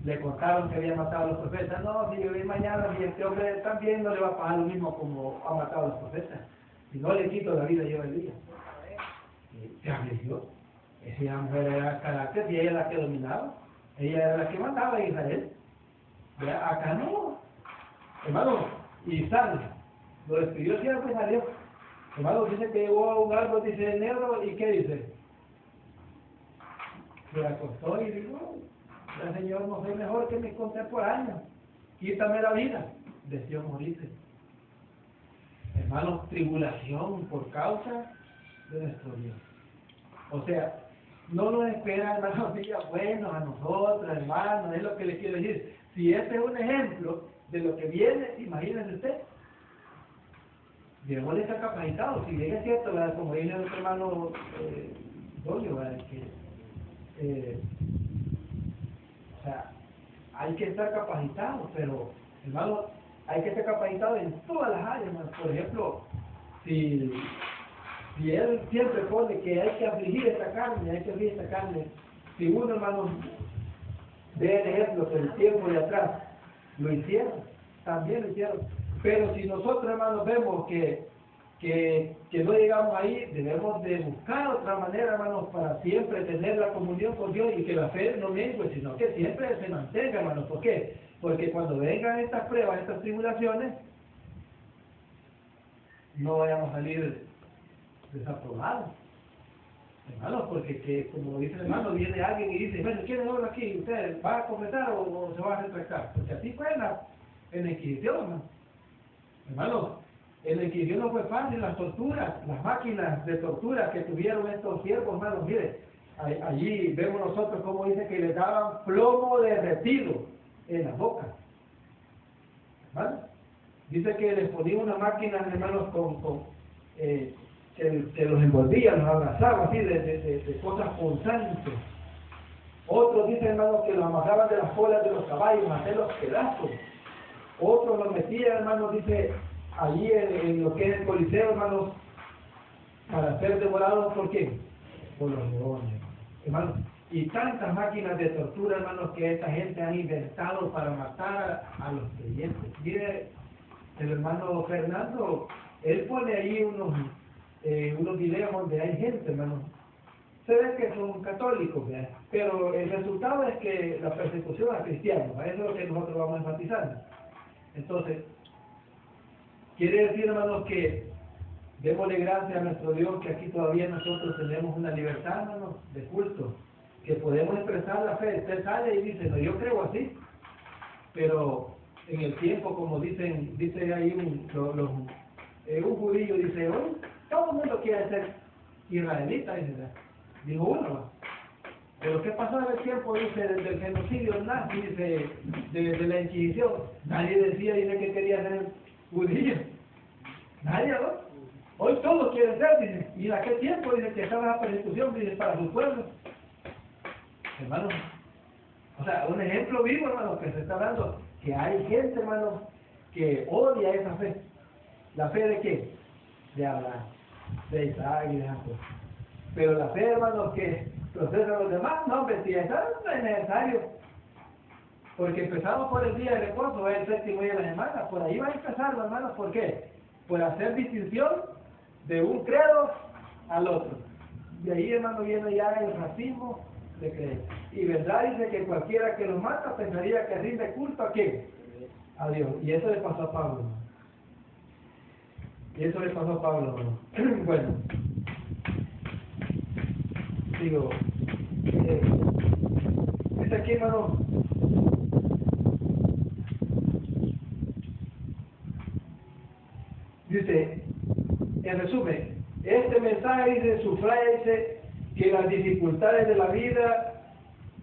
le contaron que había matado a los profetas. No, si yo vi mañana, si este hombre también no le va a pasar lo mismo como ha matado a los profetas. Si no le quito la vida yo a Elías. Se afligió. Esa mujer era carácter y ella era la que dominaba. Ella era la que mandaba a Israel. ¿Verdad? Acá no. Hermano, y sale. Lo despidió siempre y salió. Hermano, dice que llegó a un árbol, dice negro, ¿y qué dice? Se acostó y dijo, el Señor no soy mejor que mis contemporáneos. Quítame la vida. Deseó morirse. Hermano, tribulación por causa de nuestro Dios. O sea, no nos espera, hermanos, días buenos a nosotros, hermanos, es lo que les quiero decir. Si este es un ejemplo de lo que viene, imagínense usted. Debemos de estar capacitados. Si bien es cierto, ¿verdad? Como dice nuestro hermano Dolio, ¿verdad? Que, o sea, hay que estar capacitados, pero, hermano, hay que estar capacitados en todas las áreas, hermano. Por ejemplo, si él siempre pone que hay que afligir esta carne, si uno, hermano, ve el ejemplo que el tiempo de atrás lo hicieron, también lo hicieron. Pero si nosotros, hermanos, vemos que no llegamos ahí, debemos de buscar otra manera, hermanos, para siempre tener la comunión con Dios y que la fe no mengue, sino que siempre se mantenga, hermanos. ¿Por qué? Porque cuando vengan estas pruebas, estas tribulaciones, no vayamos a salir desaprobados. Hermanos, porque como dice el hermano, viene alguien y dice, bueno, ¿quién es ahora aquí? ¿Usted va a confesar o se va a retractar? Porque así fue en la Inquisición, hermano. Hermanos, En la Inquisición no fue fácil, las torturas, las máquinas de tortura que tuvieron estos siervos, hermanos, mire, allí vemos nosotros cómo dice que les daban plomo derretido en la boca. ¿Vale? Dice que les ponían una máquina, hermanos, que los envolvía, los abrazaba así de cosas punzantes. Otros dicen, hermanos, que los amarraban de las colas de los caballos, hacerlos pedazos. Otros los metían, hermanos, dice, allí en lo que es el Coliseo, hermanos, para ser devorados, ¿por qué? Por los leones, hermanos. Y tantas máquinas de tortura, hermanos, que esta gente ha inventado para matar a los creyentes. Mire, el hermano Fernando, él pone ahí unos videos donde hay gente, hermanos. Se ve que son católicos, ¿verdad? Pero el resultado es que la persecución a cristianos, eso es lo que nosotros vamos a enfatizar. Entonces, quiere decir, hermanos, que démosle gracias a nuestro Dios que aquí todavía nosotros tenemos una libertad, hermanos, de culto, que podemos expresar la fe. Usted sale y dice, no, yo creo así, pero en el tiempo, como dice ahí un judío, dice, hoy todo el mundo quiere ser israelita, dijo uno. Pero ¿qué pasó en el tiempo, dice, del genocidio nazi, dice, de la Inquisición? Nadie decía, dice, que quería ser judío. Nadie, ¿no? Hoy todos quieren ser, dice. ¿Y en aquel tiempo, dice, que estaba la persecución, dice, para su pueblo? Hermano, o sea, un ejemplo vivo, hermano, que se está dando, que hay gente, hermano, que odia esa fe. ¿La fe de qué? De Abraham, de Isaac y de Jacob. Pero la fe, hermano, que procesa a los demás, no, hombre, si eso no es necesario. Porque empezamos por el día de reposo, es el séptimo día de la semana, por ahí va a empezar, hermanos, ¿por qué? Por hacer distinción de un credo al otro. De ahí, hermano, viene ya el racismo de creer. Y verdad dice que cualquiera que los mata pensaría que rinde culto a quién, a Dios. Y eso le pasó a Pablo. Bueno, digo, es aquí, hermano. Dice, en resumen, este mensaje dice, subraya, dice, que las dificultades de la vida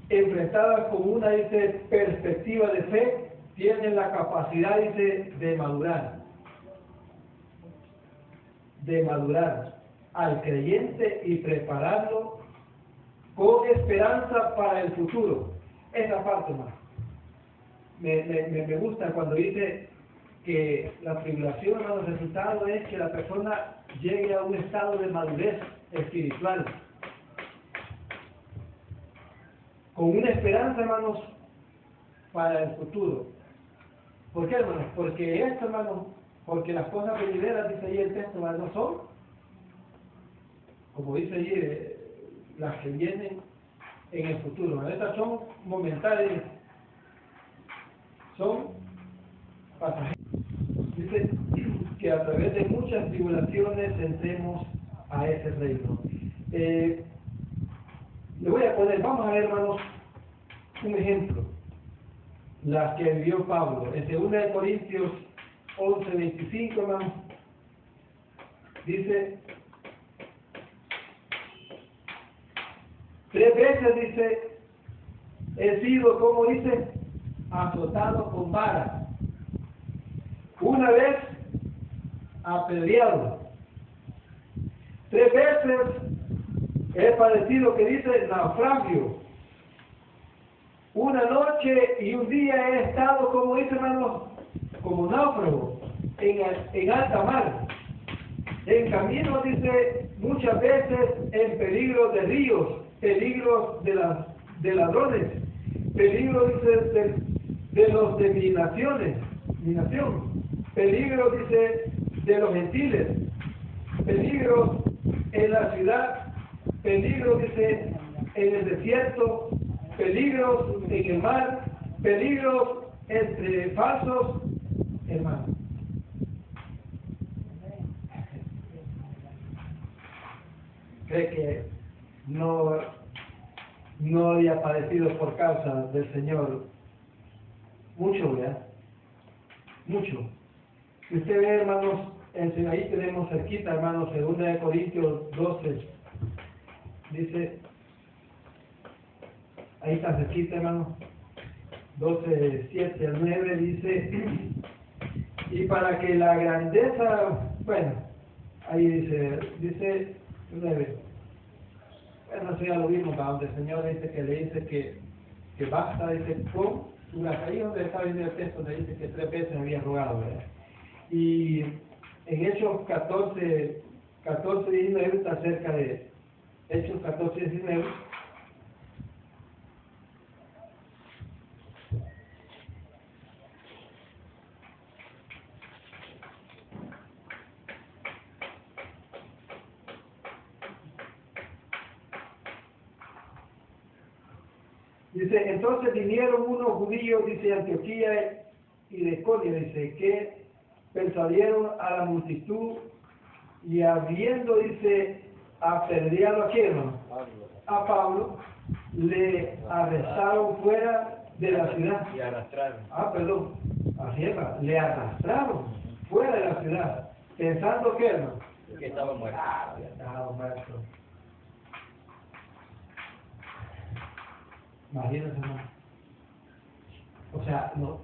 enfrentadas con una, dice, perspectiva de fe, tienen la capacidad, dice, de madurar al creyente y prepararlo con esperanza para el futuro. Esa parte más me gusta cuando dice que la tribulación, hermanos, el resultado es que la persona llegue a un estado de madurez espiritual, con una esperanza, hermanos, para el futuro. ¿Por qué, hermanos? Porque esto, hermanos, porque las cosas venideras, dice ahí el texto, no son, como dice allí, las que vienen en el futuro. Estas son momentáneas, son pasajeras. Dice que a través de muchas tribulaciones entremos a ese reino. Le voy a poner, vamos a ver, hermanos, un ejemplo, las que vivió Pablo. En 2 Corintios 11:25, hermanos, dice, 3 veces, dice, he sido, como dice, azotado con vara. Una vez apedreado. 3 veces he padecido, que dice, naufragio. Una noche y un día he estado, como dice, hermanos, como náufrago en alta mar. En camino, dice, muchas veces en peligro de ríos, peligros de ladrones, peligro, dice, de los de mi nación, peligro, dice, de los gentiles, peligro en la ciudad, peligro, dice, en el desierto, peligros en el mar, peligros entre falsos hermanos. ¿Cree que no había padecido por causa del Señor? Mucho, ¿verdad? Mucho. Si usted ve, hermanos, ahí tenemos cerquita, hermanos, 2 Corintios 12. Dice, ahí está cerquita, hermanos. 12, 7 al 9 dice, y para que la grandeza, bueno, ahí dice 9. Bueno, eso ya lo vimos, donde el Señor dice que le dice que basta, dice, con su gracia. Ahí donde está viendo el texto, le dice que 3 veces había rogado, ¿verdad? Y en Hechos 14, 19 está cerca de Hechos 14, 19. Dice, entonces vinieron unos judíos, dice, de Antioquía y de Iconio, dice, que persuadieron a la multitud y habiendo, dice, apedreado a quién, hermano, a Pablo, le arrestaron fuera de la ciudad. Y arrastraron. Perdón, así es, le arrastraron fuera de la ciudad, pensando que, hermano, Que estaba muerto. estaba muerto. Imagínense, hermano. O sea, no,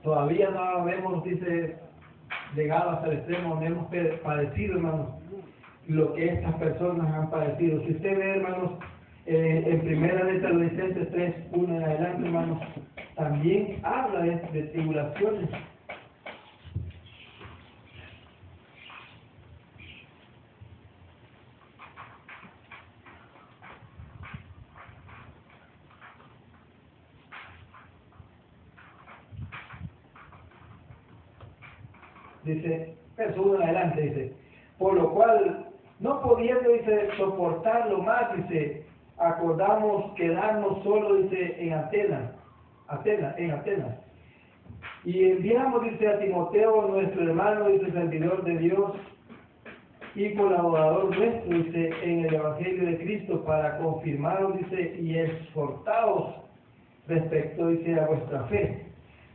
todavía no habemos, dice, llegado hasta el extremo, no hemos padecido, hermanos, lo que estas personas han padecido. Si usted ve, hermanos, en Primera de Tesalonicenses 3, 1 en adelante, hermanos, también habla de tribulaciones. Dice, verso 1 en adelante, dice, por lo cual, no pudiendo, dice, soportarlo más, dice, acordamos quedarnos solo, dice, en Atenas, y enviamos, dice, a Timoteo, nuestro hermano, dice, servidor de Dios y colaborador nuestro, dice, en el Evangelio de Cristo, para confirmaros, dice, y exhortaos respecto, dice, a vuestra fe,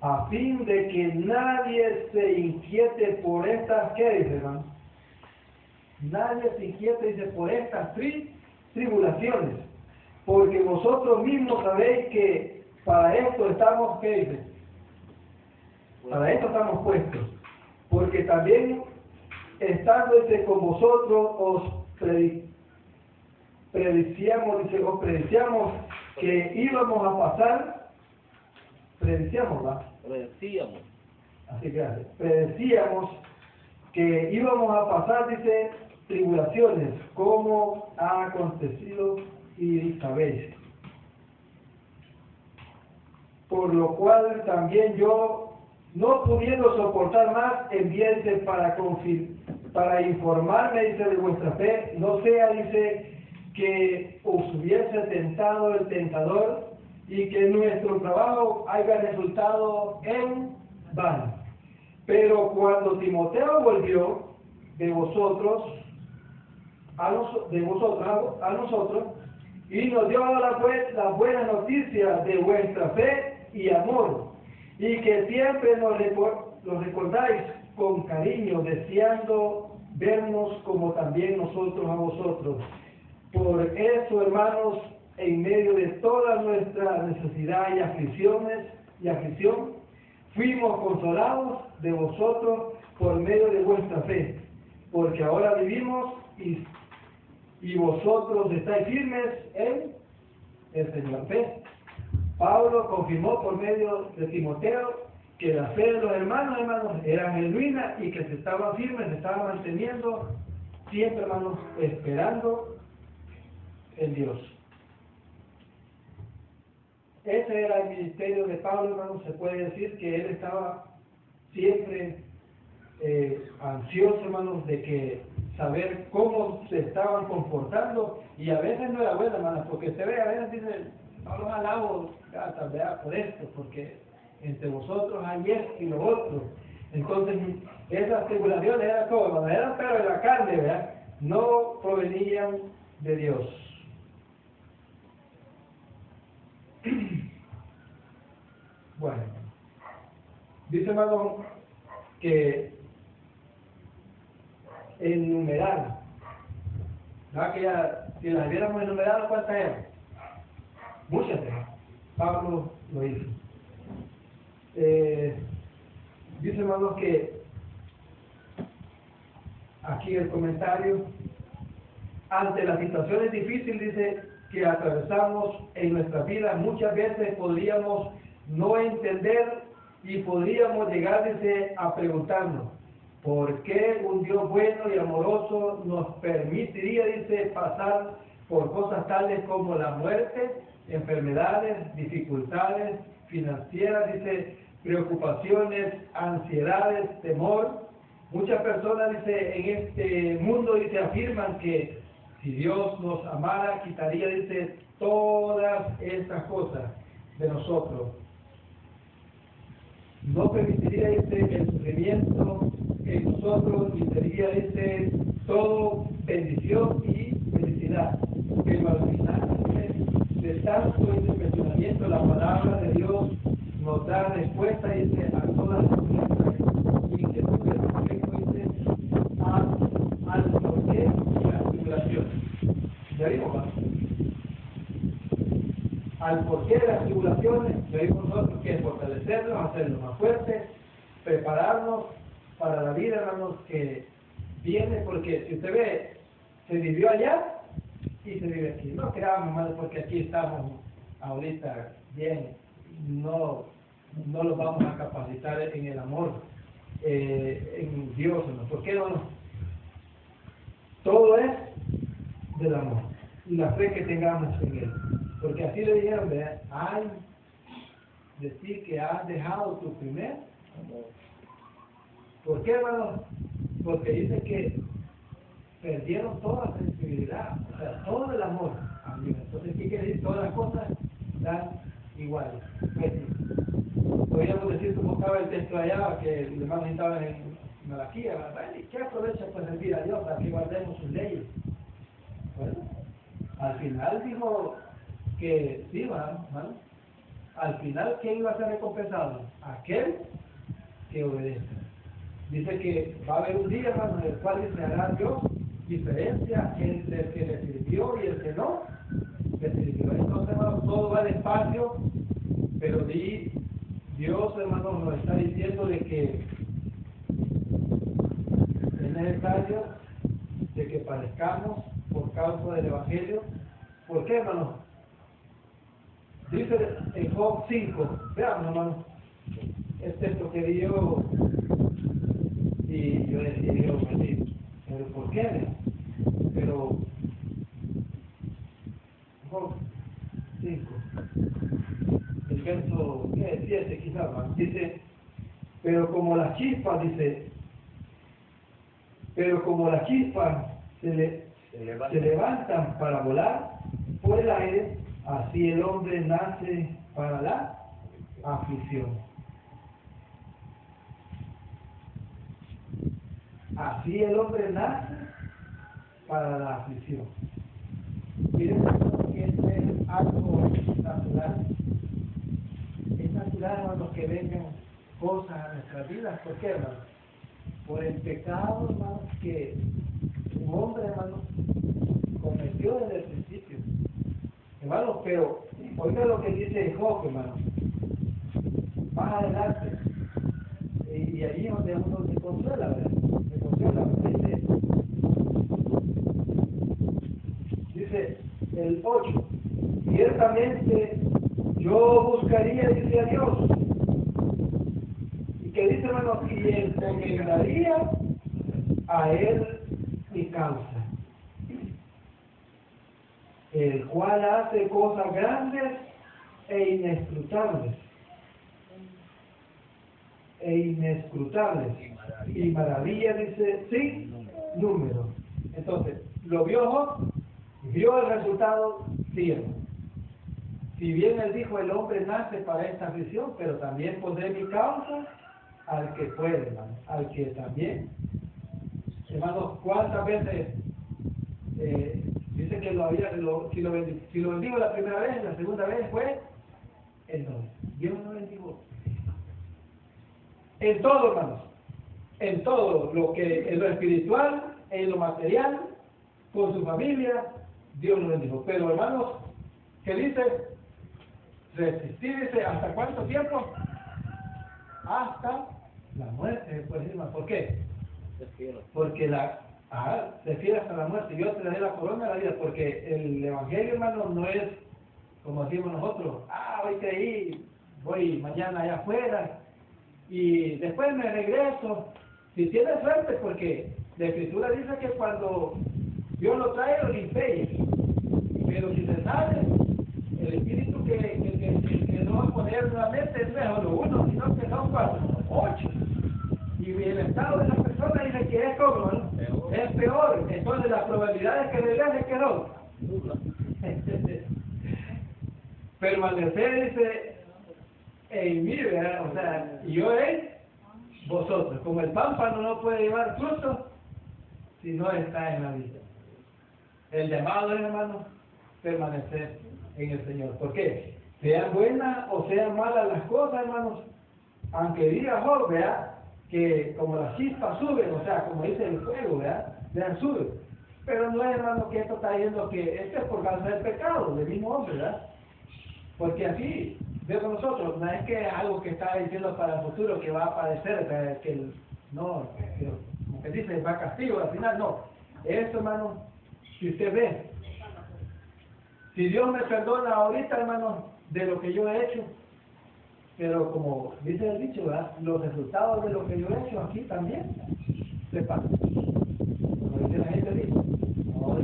a fin de que nadie se inquiete por estas, ¿qué dice, hermano? Nadie se inquiete, dice, por estas tribulaciones, porque vosotros mismos sabéis que para esto estamos, ¿qué dice? Para esto estamos puestos, porque también estando, dice, con vosotros os predicíamos, dice, os predicíamos que íbamos a pasar, predicíamos, ¿va? Predecíamos. Así que predecíamos que íbamos a pasar, dice, tribulaciones, como ha acontecido y sabéis. Por lo cual también yo, no pudiendo soportar más, envié, dice, para informarme, dice, de vuestra fe, no sea, dice, que os hubiese tentado el tentador y que nuestro trabajo haya resultado en vano. Pero cuando Timoteo volvió de vosotros a nosotros y nos dio la buena noticia de vuestra fe y amor, y que siempre nos recordáis con cariño, deseando vernos como también nosotros a vosotros. Por eso, hermanos, en medio de toda nuestra necesidad y aflicción, fuimos consolados de vosotros por medio de vuestra fe, porque ahora vivimos y vosotros estáis firmes en el Señor. Fe. Pablo confirmó por medio de Timoteo que la fe de los hermanos era genuina y que se estaban firmes, se estaban manteniendo siempre, hermanos, esperando en Dios. Ese era el ministerio de Pablo, hermanos. Se puede decir que él estaba siempre ansioso, hermanos, de que saber cómo se estaban comportando, y a veces no era bueno, hermanos, porque se ve, a veces dice, Pablo alabo por esto, porque entre vosotros hay esto y lo otro. Entonces, esas tribulaciones eran como, hermanos, eran pero de la carne, ¿verdad? No provenían de Dios. Bueno, dice, hermano, que enumerar. ¿Verdad que ya, si las hubiéramos enumerado, cuántas eran? Muchas eran. Pablo lo hizo. Dice, hermanos, que aquí el comentario, ante las situaciones difíciles, dice, que atravesamos en nuestra vida, muchas veces podríamos no entender y podríamos llegar, dice, a preguntarnos, ¿por qué un Dios bueno y amoroso nos permitiría, dice, pasar por cosas tales como la muerte, enfermedades, dificultades financieras, dice, preocupaciones, ansiedades, temor? Muchas personas, dice, en este mundo, dice, afirman que si Dios nos amara, quitaría, dice, todas estas cosas de nosotros. No permitiría, dice, el sufrimiento en nosotros y sería, dice, todo bendición y felicidad. Pero al final, dice, de tanto interpretación, la palabra de Dios nos da respuesta, dice, a todas nuestras inquietudes respecto, dice, al porqué de las tribulaciones. Ya vimos, ¿no? Al porqué de las tribulaciones, ya vimos nosotros que es fortalecernos, hacernos más fuertes, prepararnos para la vida, hermanos, que viene, porque si usted ve, se vivió allá y se vive aquí. No creamos, hermanos, porque aquí estamos ahorita bien, no los vamos a capacitar en el amor, en Dios, ¿no? ¿Por qué no? Todo es del amor y la fe que tengamos en Él. Porque así le dijeron, ¿verdad? Ay, decir que has dejado tu primer amor. ¿Por qué, hermano? Porque dice que perdieron toda la sensibilidad, o sea, todo el amor a Dios. Entonces, ¿qué quiere decir? Todas las cosas dan iguales. Podríamos decir como estaba el texto allá, que los hermanos estaban en Malaquía, ¿verdad? ¿Y qué aprovecha para servir a Dios para que guardemos sus leyes? Bueno, al final dijo que sí, ¿no? Al final, ¿quién iba a ser recompensado? Aquel que obedezca. Dice que va a haber un día, hermano, en el cual se hará Dios diferencia entre el que le sirvió y el que no le sirvió. Entonces, hermano, todo va despacio, pero Dios, hermano, nos está diciendo de que es necesario de que padezcamos por causa del Evangelio. ¿Por qué, hermano? Dice en Job 5, veamos, hermano, el texto que dio, y yo decía, pero ¿por qué? Pero Job 5, el verso 7 quizás, hermano, dice, pero como las chispas se levantan para volar por el aire, así el hombre nace para la aflicción. Así el hombre nace para la aflicción. Miren que es algo natural. Es natural, hermanos, que vengan cosas a nuestras vidas. ¿Por qué, hermanos? Por el pecado, hermanos, que un hombre, hermanos, cometió desde el principio. Hermanos, pero oiga lo que dice Job, hermanos. Más adelante. Y allí es donde uno se consuela, ¿verdad? Se consuela. Dice el 8. Ciertamente yo buscaría, dice a Dios. Y que dice, hermanos, y encomendaría a Él mi causa, el cual hace cosas grandes e inescrutables. Y maravilla, dice, sin número. Entonces, lo vio Job, vio el resultado, sí, hermano. Si bien él dijo, el hombre nace para esta aflicción, pero también pondré mi causa al que puede, hermano, al que también. Hermanos, ¿cuántas veces dice que si lo bendigo la primera vez, la segunda vez fue el no? Dios no bendijo. En todo, hermanos, en todo, lo que en lo espiritual, en lo material, con su familia, Dios lo bendijo. Pero hermanos, ¿qué dice? Resistir, dice, ¿hasta cuánto tiempo? Hasta la muerte, pues, ¿por qué? Porque refiere hasta la muerte. Yo te daré la corona de la vida, porque el evangelio, hermano, no es como decimos nosotros, hoy creí, voy mañana allá afuera y después me regreso. Si tienes suerte, porque la escritura dice que cuando Dios lo trae, lo limpia. Pero si se sale, el espíritu que no va a poner nuevamente no es solo uno, sino que son 4, 8. Y el estado de la persona dice que es como, ¿no? Es peor. Entonces las probabilidades que regrese que no. Permanecer, dice, en mí, ¿verdad? O sea, yo en vosotros. Como el pámpano no puede llevar fruto si no está en la vida. El llamado es, hermano, permanecer en el Señor. ¿Por qué? Sean buenas o sean malas las cosas, hermanos, aunque diga Job, ¿verdad? Que como las chispas suben, o sea, como dice el fuego, ¿verdad? Vean, sube. Pero no es, hermano, que esto está diciendo que esto es por causa del pecado del mismo hombre, ¿verdad? Porque así, veo nosotros, no es que es algo que está diciendo para el futuro que va a aparecer, que no, como que dice, va a castigo al final, no. Esto, hermano, si usted ve, si Dios me perdona ahorita, hermano, de lo que yo he hecho, pero como dice el dicho, ¿verdad? Los resultados de lo que yo he hecho aquí también se pasan. Como dice la gente, dice, no,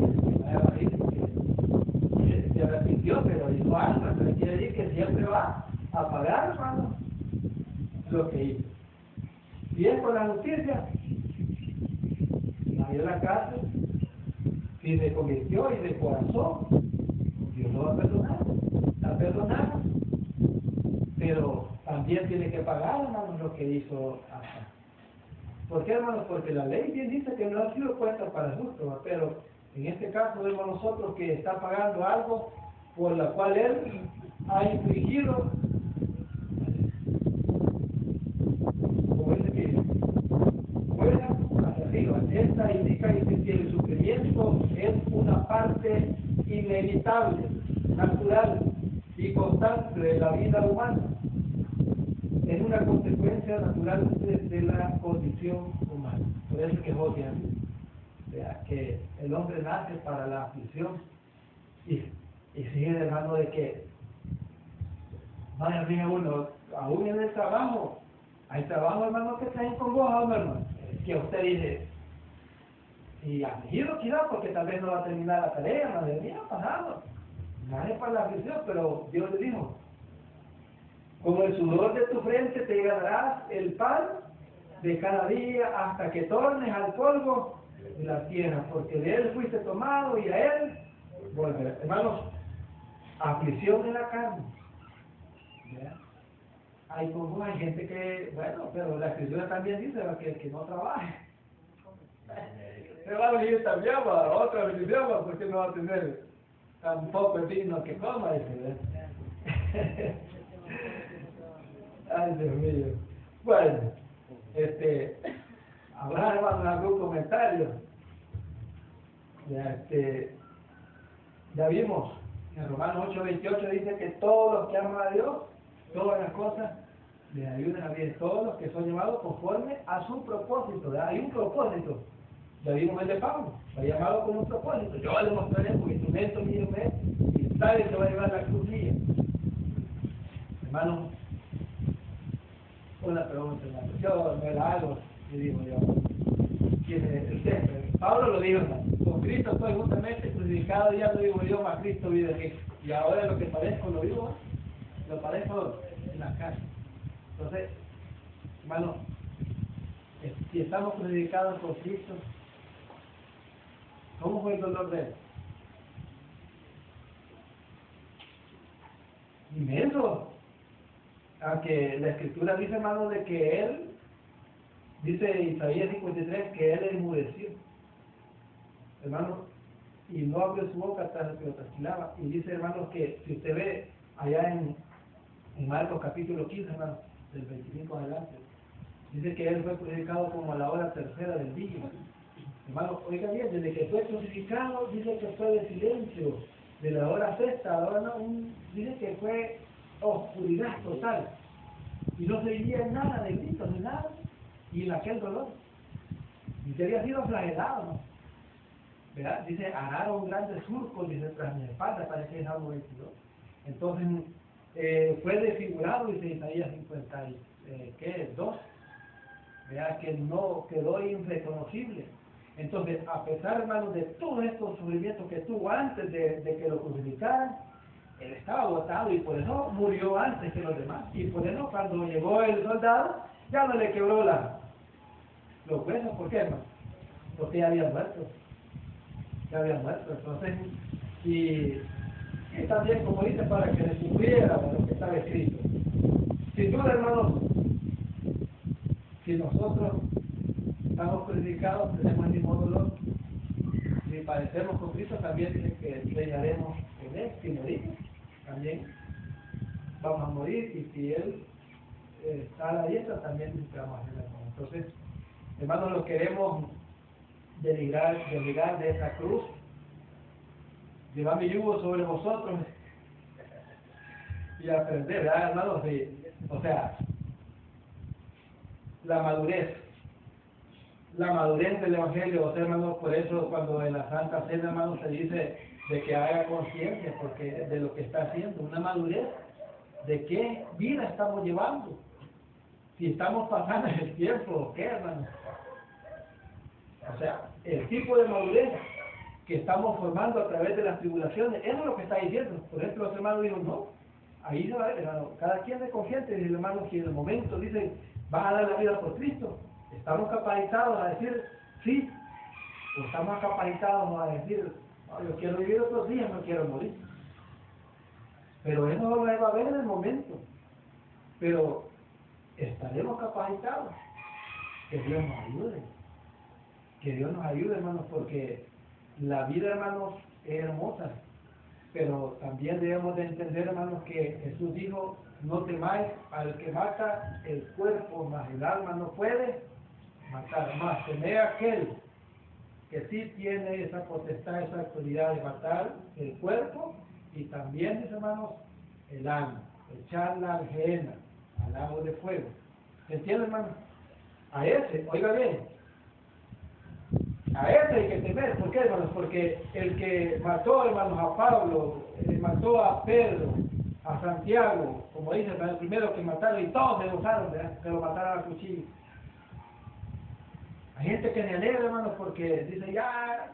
se arrepintió, pero hizo algo, pero quiere decir que siempre va a pagar, hermano, lo que hizo. Si es por la justicia, salió de la cárcel, si se convirtió y de corazón, Dios lo va a perdonar, está perdonado, pero también tiene que pagar, hermano, lo que hizo acá. ¿Por qué, hermanos? Porque la ley bien dice que no ha sido puesta para el justo, pero en este caso vemos nosotros que está pagando algo por la cual él ha infligido, como dice que fuera hacia arriba. Esta indica que el sufrimiento es una parte inevitable, natural y constante de la vida humana. Es una consecuencia natural de la condición humana. Por eso es que José vea que el hombre nace para la aflicción y sigue, hermano, de que vaya bien uno, aún en el trabajo, hay trabajo, hermano, que traen con vos, hermano, que usted dice, y afligido quizás porque tal vez no va a terminar la tarea, madre mía, pasado, nace para la aflicción, pero Dios le dijo, como el sudor de tu frente te ganarás el pan de cada día hasta que tornes al polvo de la tierra, porque de él fuiste tomado y a él volverás. Hermanos, aflicción en la carne. ¿Ya? Hay gente que, bueno, pero la escritura también dice que no trabaje. Se va a venir también a otra bendición, porque no va a tener tampoco el digno que coma, dice. Ay, Dios mío. Bueno, habrá, hermano, algún comentario. Ya vimos, en Romanos 8:28 dice que todos los que aman a Dios, todas las cosas les ayudan a bien. Todos los que son llamados conforme a su propósito. ¿Verdad? Hay un propósito. Ya vimos el de Pablo, fue llamado con un propósito. Yo le mostraré con instrumento mío, y sabe que va a llevar la cruz mía. Hermano, una pregunta, hermano. Yo me la hago y digo yo, ¿quién es usted? Pablo lo dijo, hermano. Con Cristo estoy justamente crucificado, ya lo digo yo, más Cristo vive en mí. Y ahora lo que padezco lo vivo, lo padezco en la casa. Entonces, hermano, si estamos crucificados con Cristo, ¿cómo fue el dolor de él? Inmenso. Aunque la escritura dice, hermano, de que él, dice Isaías 53, que él enmudeció, hermano, y no abrió su boca hasta que lo trasquilaba. Y dice, hermano, que si usted ve allá en Marcos capítulo 15, hermano, del 25 adelante, dice que él fue crucificado como a la hora tercera del día. Hermano, oiga bien, desde que fue crucificado, dice que fue de silencio, de la hora sexta, ahora no, dice que fue oscuridad total, y no se oía nada de gritos, ni nada, y en aquel dolor, y que había sido flagelado, ¿no? ¿Verdad? Dice, araron grandes surcos, dice, tras mi espalda, parece que es algo 22. Entonces, fue desfigurado, dice Isaías 52, ¿verdad? Que no quedó irreconocible. Entonces, a pesar, hermanos, de todos estos sufrimientos que tuvo antes de que lo crucificaran, él estaba agotado y por eso murió antes que los demás. Y por eso cuando llegó el soldado, ya no le quebró los huesos. ¿Por qué, hermano? Porque ya había muerto. Ya había muerto. Entonces, y también, como dice, para que le cumpliera lo que estaba escrito. Sin duda, hermanos, si nosotros estamos crucificados, tenemos el mismo dolor. Si padecemos con Cristo, también dice que reinaremos con Él. Si morimos, también vamos a morir. Y si Él está a la diestra, también dice que vamos a reinar con Él. Entonces, hermanos, lo queremos desligar de esa cruz. Llevar mi yugo sobre vosotros y aprender, ¿verdad, hermanos? O sea, la madurez del Evangelio, o sea, hermanos, por eso cuando en la Santa Cena, hermanos, se dice de que haga conciencia porque de lo que está haciendo, una madurez de qué vida estamos llevando, si estamos pasando el tiempo o qué, hermanos. O sea, el tipo de madurez que estamos formando a través de las tribulaciones, eso es lo que está diciendo. Por ejemplo, los hermanos dijeron, no, ahí se va a ver, hermano, cada quien es consciente, dice el hermano, que en el momento dice, vas a dar la vida por Cristo. Estamos capacitados a decir sí, o estamos capacitados a decir, no, yo quiero vivir otros días, no quiero morir. Pero eso no lo va a ver en el momento. Pero estaremos capacitados. Que Dios nos ayude. Que Dios nos ayude, hermanos, porque la vida, hermanos, es hermosa. Pero también debemos de entender, hermanos, que Jesús dijo, no temáis al que mata el cuerpo, mas el alma no puede matar. Más temed a aquel que sí tiene esa potestad, esa autoridad de matar el cuerpo y también, mis hermanos, el alma, echarla al Gehenna, al lago de fuego. ¿Se entiende, hermano? A ese, oiga bien, a ese hay que temer. ¿Por qué, hermanos? Porque el que mató, hermanos, a Pablo, mató a Pedro, a Santiago, como dice, el primero que mataron, y todos se gozaron, ¿verdad? Que lo mataron a cuchillo. Hay gente que se alegra, hermanos, porque dice, ya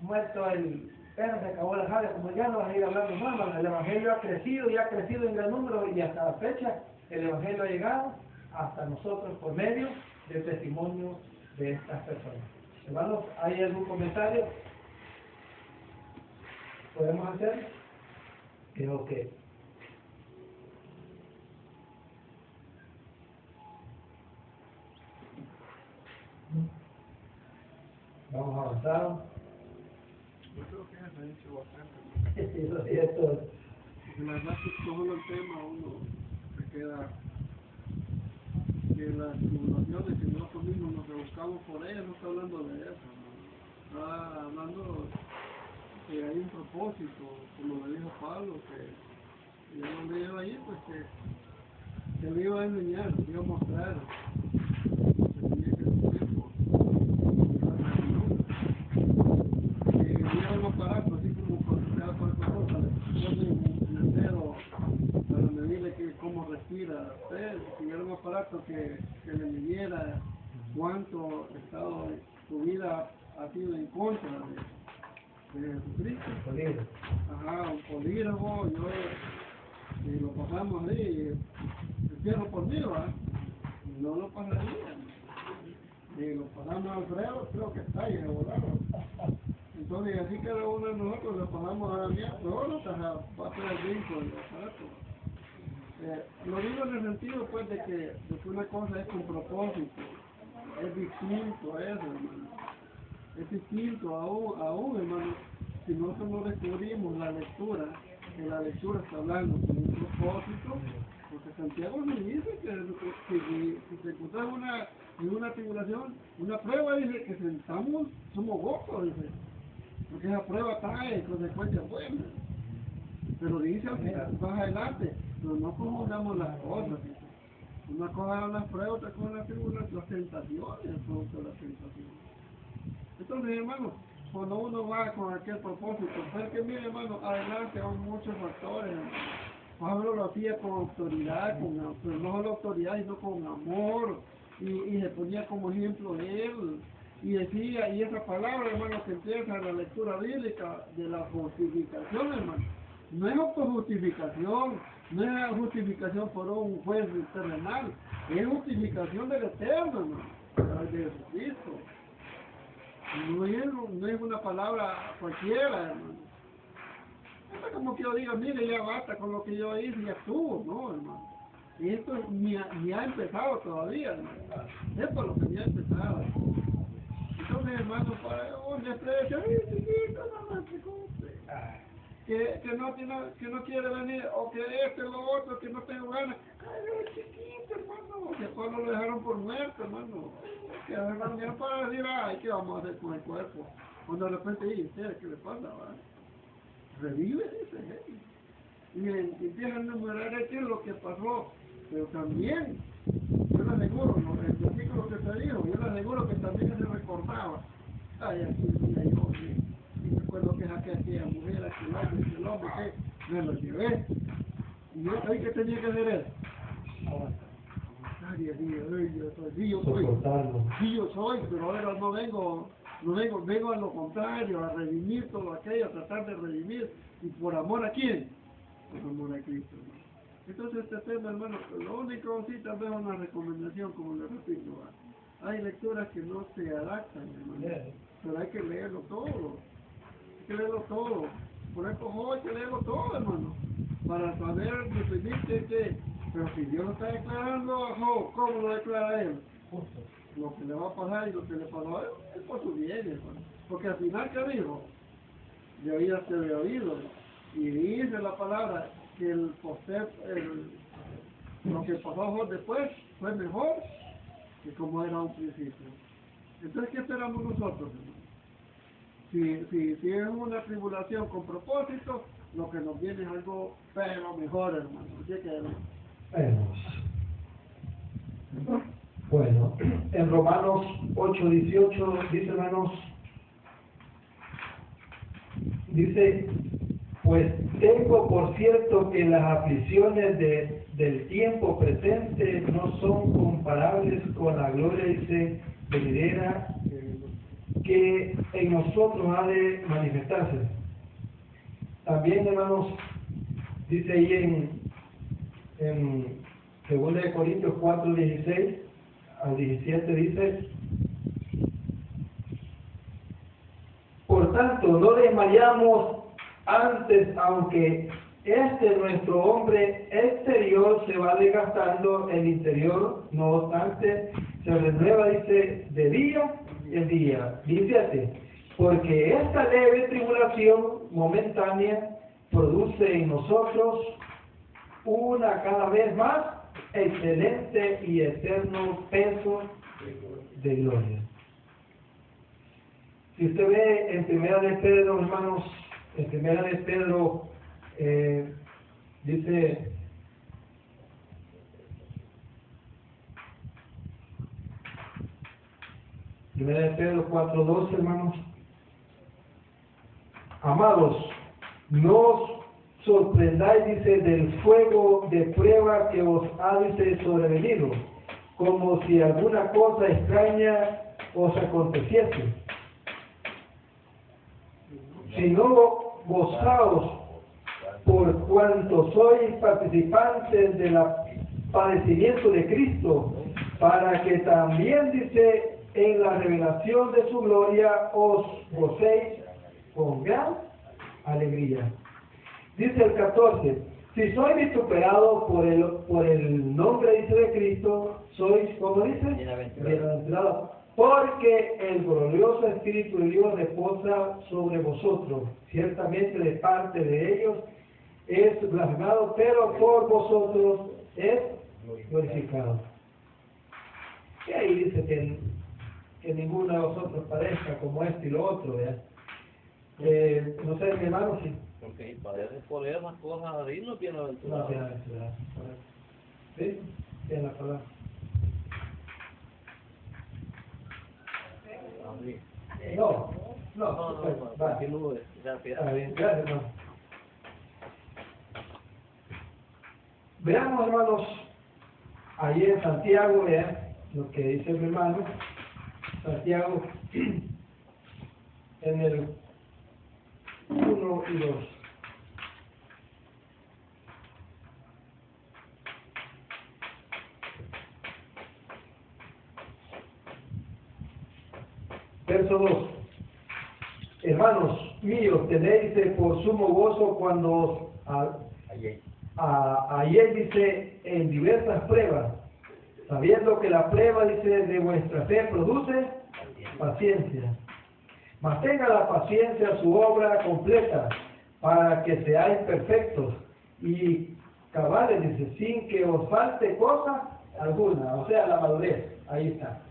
muerto el perro, se acabó la jale, como ya no vas a ir hablando más, hermanos. El Evangelio ha crecido y ha crecido en gran número, y hasta la fecha el Evangelio ha llegado hasta nosotros por medio del testimonio de estas personas. Hermanos, ¿hay algún comentario? ¿Podemos hacer? Creo que vamos a avanzar. Yo creo que se ha dicho bastante. Eso es todo. Porque la verdad que todo el tema uno se queda que las tribulaciones que nosotros mismos nos rebuscamos por ellas, no está hablando de eso, ¿no? Está hablando que hay un propósito, como le dijo Pablo, que ya lo leo ahí, pues que le iba a enseñar, le iba a mostrar lo que tenía que hacer por un aparato, así como considerado por esta cosa, le ponen en el dedo para medirle cómo respira usted, si era un aparato que le midiera cuánto estado su vida ha sido en contra de Jesucristo. Ajá, un polígrafo, y lo pasamos ahí, el cierro por mí, ¿verdad? No lo pasaría. Y lo pasamos a Alfredo, creo que está ahí, regulado. Entonces, así cada uno de nosotros le pasamos a Daniel, luego nos va a ser el brinco del aparato. Lo digo en el sentido, pues, de que una cosa es con propósito, es distinto a eso, hermano. Es distinto aún, hermano, si nosotros no descubrimos la lectura que la lectura está hablando con un propósito, porque Santiago nos dice que si se encuentra en una tribulación, una prueba, dice que somos gozos, dice, porque esa prueba trae consecuencias buenas. Pero dice más adelante, pero no confundamos las cosas. Una cosa son las pruebas, otra cosa las tribulaciones, las tentaciones, el producto de las tentaciones. Entonces, hermano, cuando uno va con aquel propósito, pues que mire, hermano, adelante hay muchos factores. Pablo lo hacía con autoridad, pero no solo autoridad, sino con amor, y se ponía como ejemplo de él. Y decía, y esa palabra, hermano, que empieza en la lectura bíblica de la justificación, hermano. No es autojustificación, no es justificación por un juez terrenal, es justificación del Eterno, hermano, de Jesucristo. No es una palabra cualquiera, hermano. No es como que yo diga, mire, ya basta con lo que yo hice, ya estuvo, no, hermano. Y esto ni ha empezado todavía, hermano. Esto es lo que ni ha empezado. Entonces, hermano, para un desprecio, ay, chiquito, no me preocupe. Que no quiere venir, o que lo otro, que no tengo ganas. Ay, chiquito, hermano, que Pablo lo dejaron por muerto, hermano. Que dejaron para decir, ay, ¿qué vamos a hacer con el cuerpo? Cuando de repente dice, ¿qué le pasa? ¿Va? Revive, dice, y empiezan a enumerar qué es lo que pasó. Pero también, yo le aseguro, ¿no? El versículo que te dijo, yo le aseguro que también se recordaba. Ay, aquí decía yo, y recuerdo que saqué a aquella mujer, aquel hombre, que me lo llevé. Y yo, ¿ahí qué tenía que hacer él? Ay, yo soy, pero ahora no vengo a lo contrario, a redimir todo aquello, a tratar de redimir, y por amor a quién, por amor a Cristo, hermano. Entonces este tema, hermano, lo único, sí, tal vez una recomendación, como le repito, ¿va? Hay lecturas que no se adaptan, hermano, pero hay que leerlo todo, por eso hay que leerlo todo, hermano, para saber definir que pero si Dios lo está declarando a Job, ¿cómo lo declara él? Lo que le va a pasar y lo que le pasó a él es por su bien, hermano. Porque al final, ¿qué dijo? De oídas te había oído. Y dice la palabra que lo que pasó a Job después fue mejor que como era un principio. Entonces, ¿qué esperamos nosotros, hermano? Si es una tribulación con propósito, lo que nos viene es algo pero mejor, hermano. Así que, bueno, en Romanos 8:18 dice, hermanos, dice, pues tengo por cierto que las aflicciones del tiempo presente no son comparables con la gloria, dice, venidera que en nosotros ha de manifestarse. También, hermanos, dice ahí en 2 Corintios 4:16 al 17 dice, por tanto no desmayamos antes, aunque nuestro hombre exterior se va desgastando, el interior no obstante se renueva, dice, de día en día. Dice, porque esta leve tribulación momentánea produce en nosotros una cada vez más excelente y eterno peso de gloria. Si usted ve en Primera de Pedro, hermanos, en Primera de Pedro dice, Primera de Pedro 4:12, hermanos, amados, no os sorprendáis, dice, del fuego de prueba que os ha, dice, sobrevenido, como si alguna cosa extraña os aconteciese, sino gozaos por cuanto sois participantes del padecimiento de Cristo, para que también, dice, en la revelación de su gloria os gocéis con gran alegría. Dice el 14, si sois vituperados por el nombre, dice, de Cristo, sois, como dice, bienaventurados, porque el glorioso Espíritu de Dios reposa sobre vosotros, ciertamente de parte de ellos, blasfemado, pero por vosotros es glorificado. Y ahí dice que ninguno de vosotros parezca como esto y lo otro, ¿verdad? No sé, mi hermano, sí. Porque parece por esas cosas así no tiene No, aventura. ¿Sí? Tiene la palabra. No, va. Continúe, gracias. Está bien, gracias, hermano. Veamos, hermanos, ahí en Santiago, vean lo que dice mi hermano. Santiago, en el 1 y 2. Verso 2. Hermanos míos, tenéis por sumo gozo cuando ayer dice en diversas pruebas, sabiendo que la prueba, dice, de vuestra fe produce paciencia. Mas tenga la paciencia su obra completa, para que seáis perfectos y cabales, dice, sin que os falte cosa alguna, o sea, la madurez. Ahí está.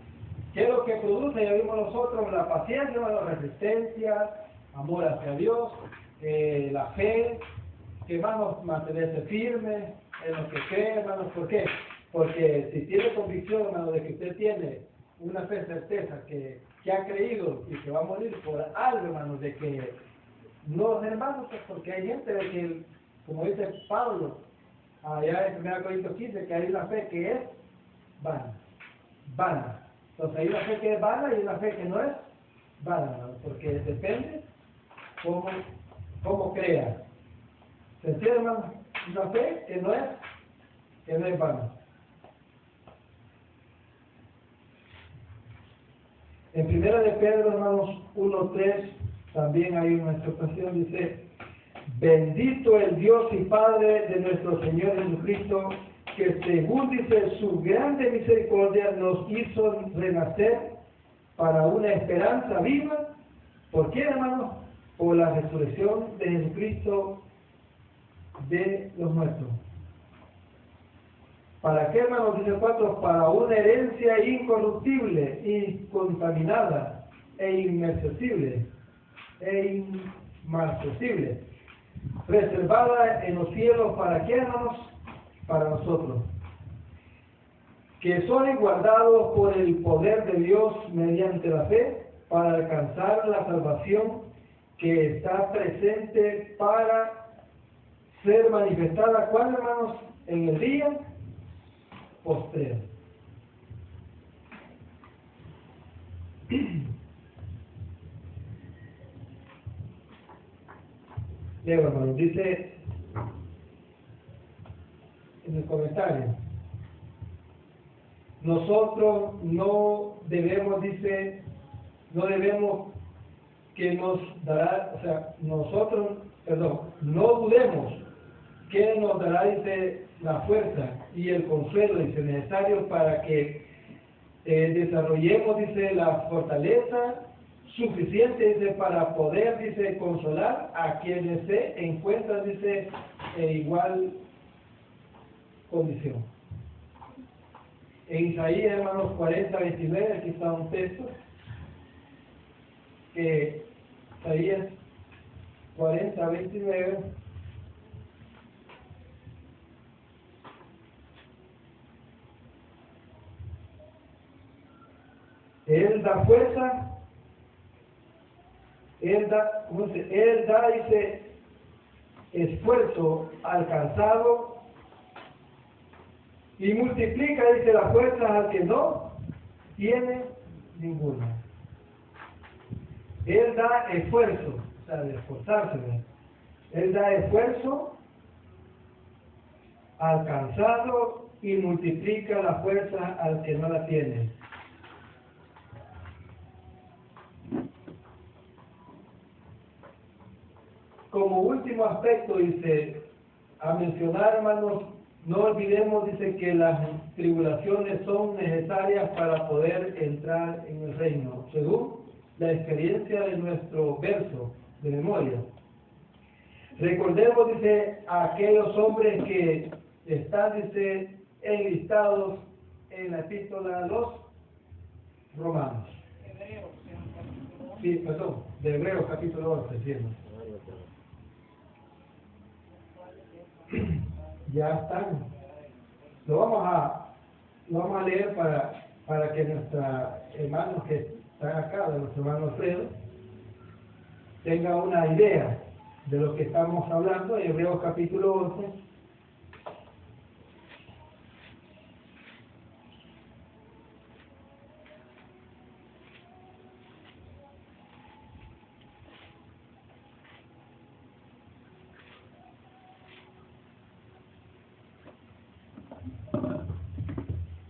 ¿Qué es lo que produce? Ya vimos nosotros la paciencia, la resistencia, amor hacia Dios, la fe, que hermanos, mantenerse firmes en lo que cree, hermanos. ¿Por qué? Porque si tiene convicción, hermanos, de que usted tiene una fe certeza que ha creído y que va a morir por algo, hermanos, de que no, hermanos, pues porque hay gente de que, como dice Pablo, allá en 1 Corintios 15, que hay una fe que es vana. Entonces hay una fe que es vana y una fe que no es vana, hermanos, porque depende cómo crea. ¿Se entiende, hermanos? Una fe que no es vana. En primera de Pedro, hermanos, 1:3, también hay una exhortación, dice: bendito el Dios y Padre de nuestro Señor Jesucristo, que según dice su grande misericordia nos hizo renacer para una esperanza viva. ¿Por qué, hermanos? Por la resurrección de Jesucristo de los muertos. ¿Para qué, hermanos? Dice 4, para una herencia incorruptible, incontaminada e inmarcesible, reservada en los cielos. ¿Para qué, hermanos? Para nosotros, que son guardados por el poder de Dios mediante la fe, para alcanzar la salvación que está presente para ser manifestada, ¿cuándo, hermanos? En el día postrero. Leo, hermanos, dice en el comentario: nosotros no debemos, dice, no debemos que nos dará, o sea, no dudemos que nos dará, dice, la fuerza y el consuelo, dice, necesario para que desarrollemos, dice, la fortaleza suficiente, dice, para poder, dice, consolar a quienes se encuentran, dice, en igual condición. En Isaías, hermanos, 40:29, aquí está un texto, que Isaías 40:29, Él da fuerza, Él da, dice, esfuerzo alcanzado y multiplica, dice, la fuerza al que no tiene ninguna. Él da esfuerzo, o sea, de esforzarse, ¿verdad? Él da esfuerzo alcanzado y multiplica la fuerza al que no la tiene. Como último aspecto, dice, a mencionar, hermanos, no olvidemos, dice, que las tribulaciones son necesarias para poder entrar en el reino, según la experiencia de nuestro verso de memoria. Recordemos, dice, a aquellos hombres que están, dice, enlistados en la epístola a los Romanos. Sí, perdón, de Hebreos capítulo 11, ¿sí? Ya están. Lo vamos a leer para que nuestros hermanos que están acá, de nuestro hermano Alfredo, tengan una idea de lo que estamos hablando en Hebreos capítulo 11.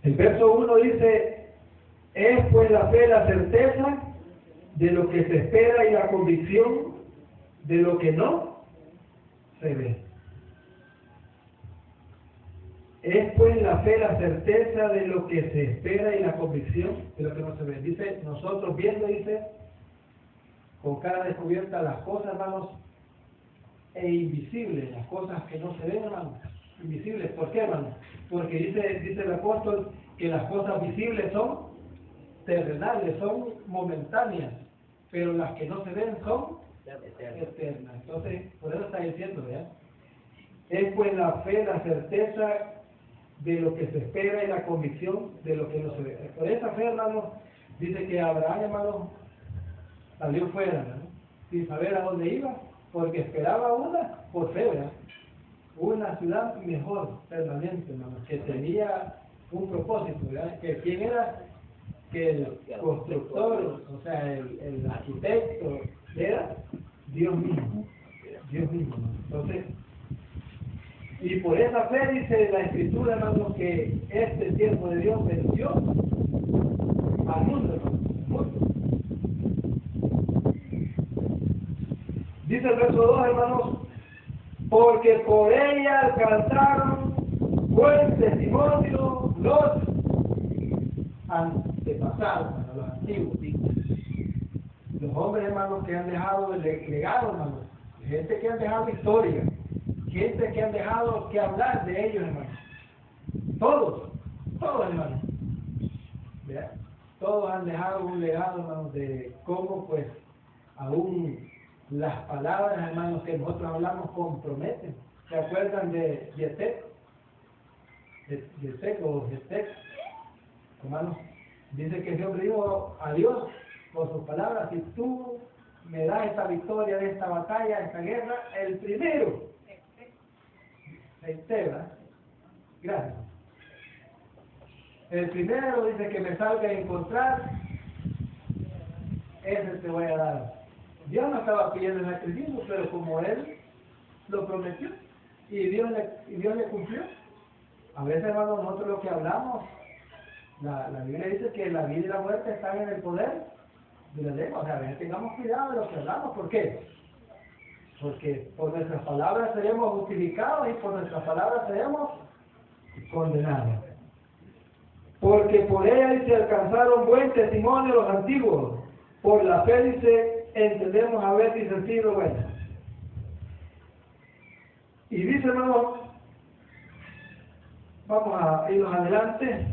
El verso 1 dice: es pues la fe la certeza de lo que se espera y la convicción de lo que no se ve. Es pues la fe la certeza de lo que se espera y la convicción de lo que no se ve. Dice, nosotros viendo, dice, con cara descubierta las cosas, hermanos, e invisibles, las cosas que no se ven, hermanos, invisibles. ¿Por qué, hermanos? Porque dice el apóstol que las cosas visibles son terrenales, son momentáneas, pero las que no se ven son eternas. Entonces, por eso está diciendo, ¿verdad? Es pues la fe, la certeza de lo que se espera y la convicción de lo que no se ve. Por esa fe, hermanos, dice que Abraham, hermanos, salió fuera, ¿no? Sin saber a dónde iba, porque esperaba una por fe, ¿verdad? Una ciudad mejor, permanente, hermanos, que tenía un propósito, ¿verdad? Que quién era, que el constructor, o sea, el arquitecto, era Dios mismo, ¿no? Entonces, y por esa fe dice la Escritura, hermanos, que este tiempo de Dios venció al mundo, hermanos, al mundo. Dice el verso 2, hermanos, porque por ella alcanzaron buen testimonio los antepasados, los antiguos, los hombres, hermanos, que han dejado el legado, hermanos, gente que han dejado historia, gente que han dejado que hablar de ellos, hermanos, todos, hermanos, ¿verdad? Todos han dejado un legado, hermanos, de cómo, pues, aún las palabras, hermanos, que nosotros hablamos comprometen. ¿Se acuerdan de Yetec? Hermanos, dice que ese hombre dijo a Dios con sus palabras: si tú me das esta victoria de esta batalla, de esta guerra, el primero se integra. Gracias. El primero, dice, que me salga a encontrar, ese te voy a dar. Dios no estaba pidiendo el sacrificio, pero como Él lo prometió, y Dios le cumplió. A veces, hermanos, nosotros lo que hablamos, la Biblia dice que la vida y la muerte están en el poder de la lengua. O sea, a veces tengamos cuidado de lo que hablamos. ¿Por qué? Porque por nuestras palabras seremos justificados y por nuestras palabras seremos condenados. Porque por ella, dice, alcanzaron buen testimonio los antiguos. Por la fe, dice, entendemos haber discernido bueno. Y dice, hermano, vamos a irnos adelante.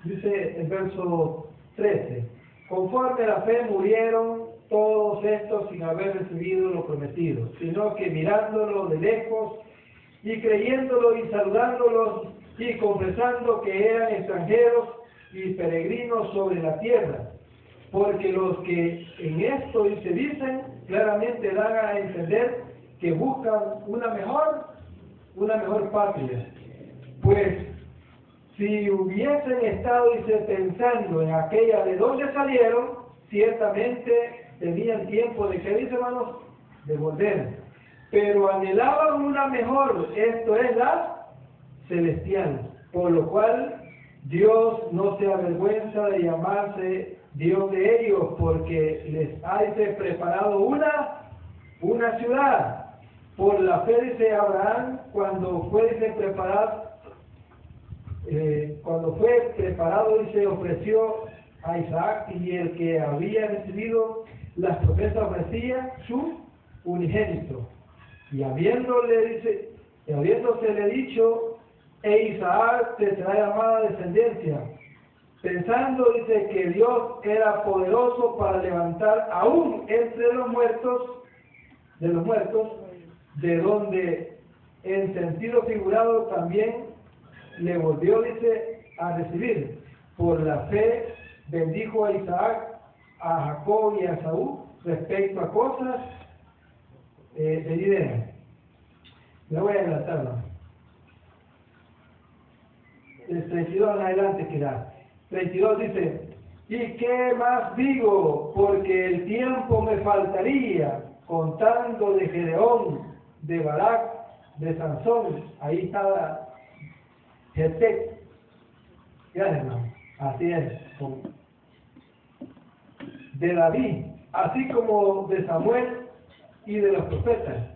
Dice el verso 13: conforme a la fe murieron todos estos sin haber recibido lo prometido, sino que mirándolo de lejos y creyéndolo y saludándolos y confesando que eran extranjeros y peregrinos sobre la tierra, porque los que en esto se dicen claramente dan a entender que buscan una mejor patria. Pues si hubiesen estado pensando en aquella de donde salieron, ciertamente tenían tiempo de, ¿qué dice, hermanos? De volver. Pero anhelaban una mejor, esto es la celestial, por lo cual Dios no se avergüenza de llamarse Dios de ellos, porque les ha preparado una ciudad. Por la fe, dice Abraham, cuando fue preparado, y se ofreció a Isaac, y el que había recibido las promesas ofrecía su unigénito. Y habiéndosele dicho, Isaac te será llamada descendencia, pensando, dice, que Dios era poderoso para levantar aún entre los muertos, de donde en sentido figurado también le volvió, dice, a recibir. Por la fe bendijo a Isaac, a Jacob y a Esaú respecto a cosas venideras. Me voy a adelantar, ¿no? El 32 en adelante queda. 32 dice: ¿y qué más digo? Porque el tiempo me faltaría, contando de Gedeón, de Barak, de Sansón. Ahí estaba Jefté. Ya, hermano, así es. De David, así como de Samuel y de los profetas,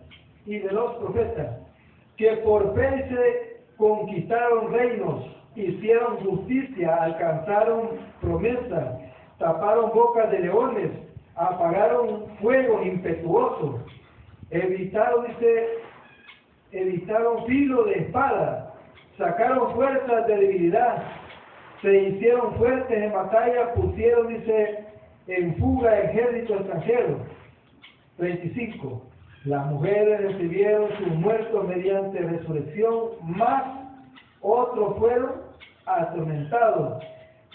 que por fe se conquistaron reinos, hicieron justicia, alcanzaron promesas, taparon bocas de leones, apagaron fuegos impetuosos, evitaron filo de espada, sacaron fuerzas de debilidad, se hicieron fuertes en batalla, pusieron, dice, en fuga ejército extranjero. 35. Las mujeres recibieron sus muertos mediante resurrección, más otros fueron atormentados,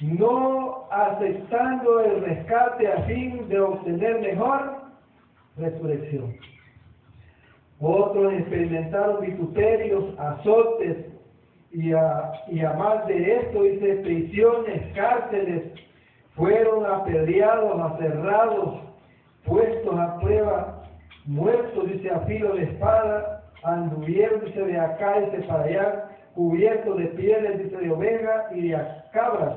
no aceptando el rescate a fin de obtener mejor resurrección. Otros experimentaron vituperios, azotes, y a más de esto, dice, prisiones, cárceles, fueron apedreados, aserrados, puestos a prueba, muertos, dice, a filo de espada, anduvieron, dice, de acá, dice, para allá, cubiertos de pieles, dice, de oveja y de cabras,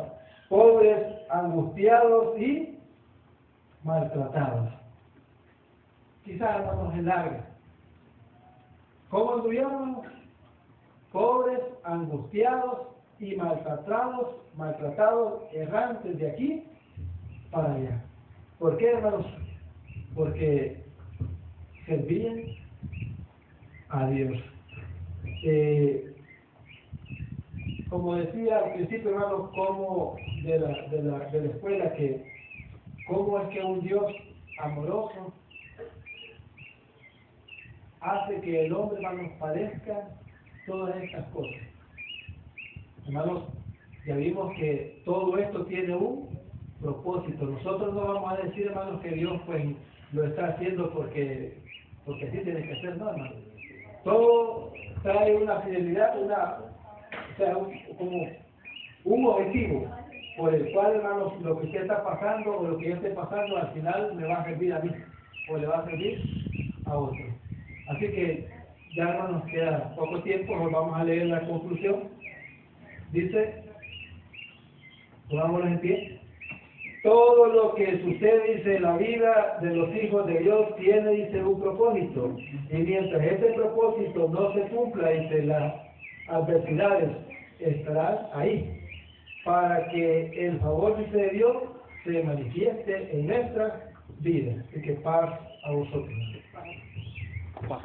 pobres, angustiados y maltratados. Quizás vamos en larga. ¿Cómo anduvieron? Pobres, angustiados y maltratados, errantes de aquí para allá. ¿Por qué, hermanos? Porque servían a Dios. Como decía al principio, hermanos, como de la escuela, que cómo es que un Dios amoroso hace que el hombre, hermanos, padezca todas estas cosas. Hermanos, ya vimos que todo esto tiene un propósito. Nosotros no vamos a decir, hermanos, que Dios pues lo está haciendo porque así tiene que ser, no, hermanos. Todo trae una fidelidad, como un objetivo por el cual, hermanos, lo que usted está pasando o lo que yo esté pasando al final me va a servir a mí o le va a servir a otro. Así que ya, hermanos, queda poco tiempo, nos vamos a leer la conclusión. Dice, pongámonos en pie: todo lo que sucede, dice, en la vida de los hijos de Dios tiene, dice, un propósito, y mientras ese propósito no se cumpla, dice, las adversidades estarán ahí para que el favor, dice, de Dios se manifieste en nuestra vida. Así que paz a vosotros. Paz.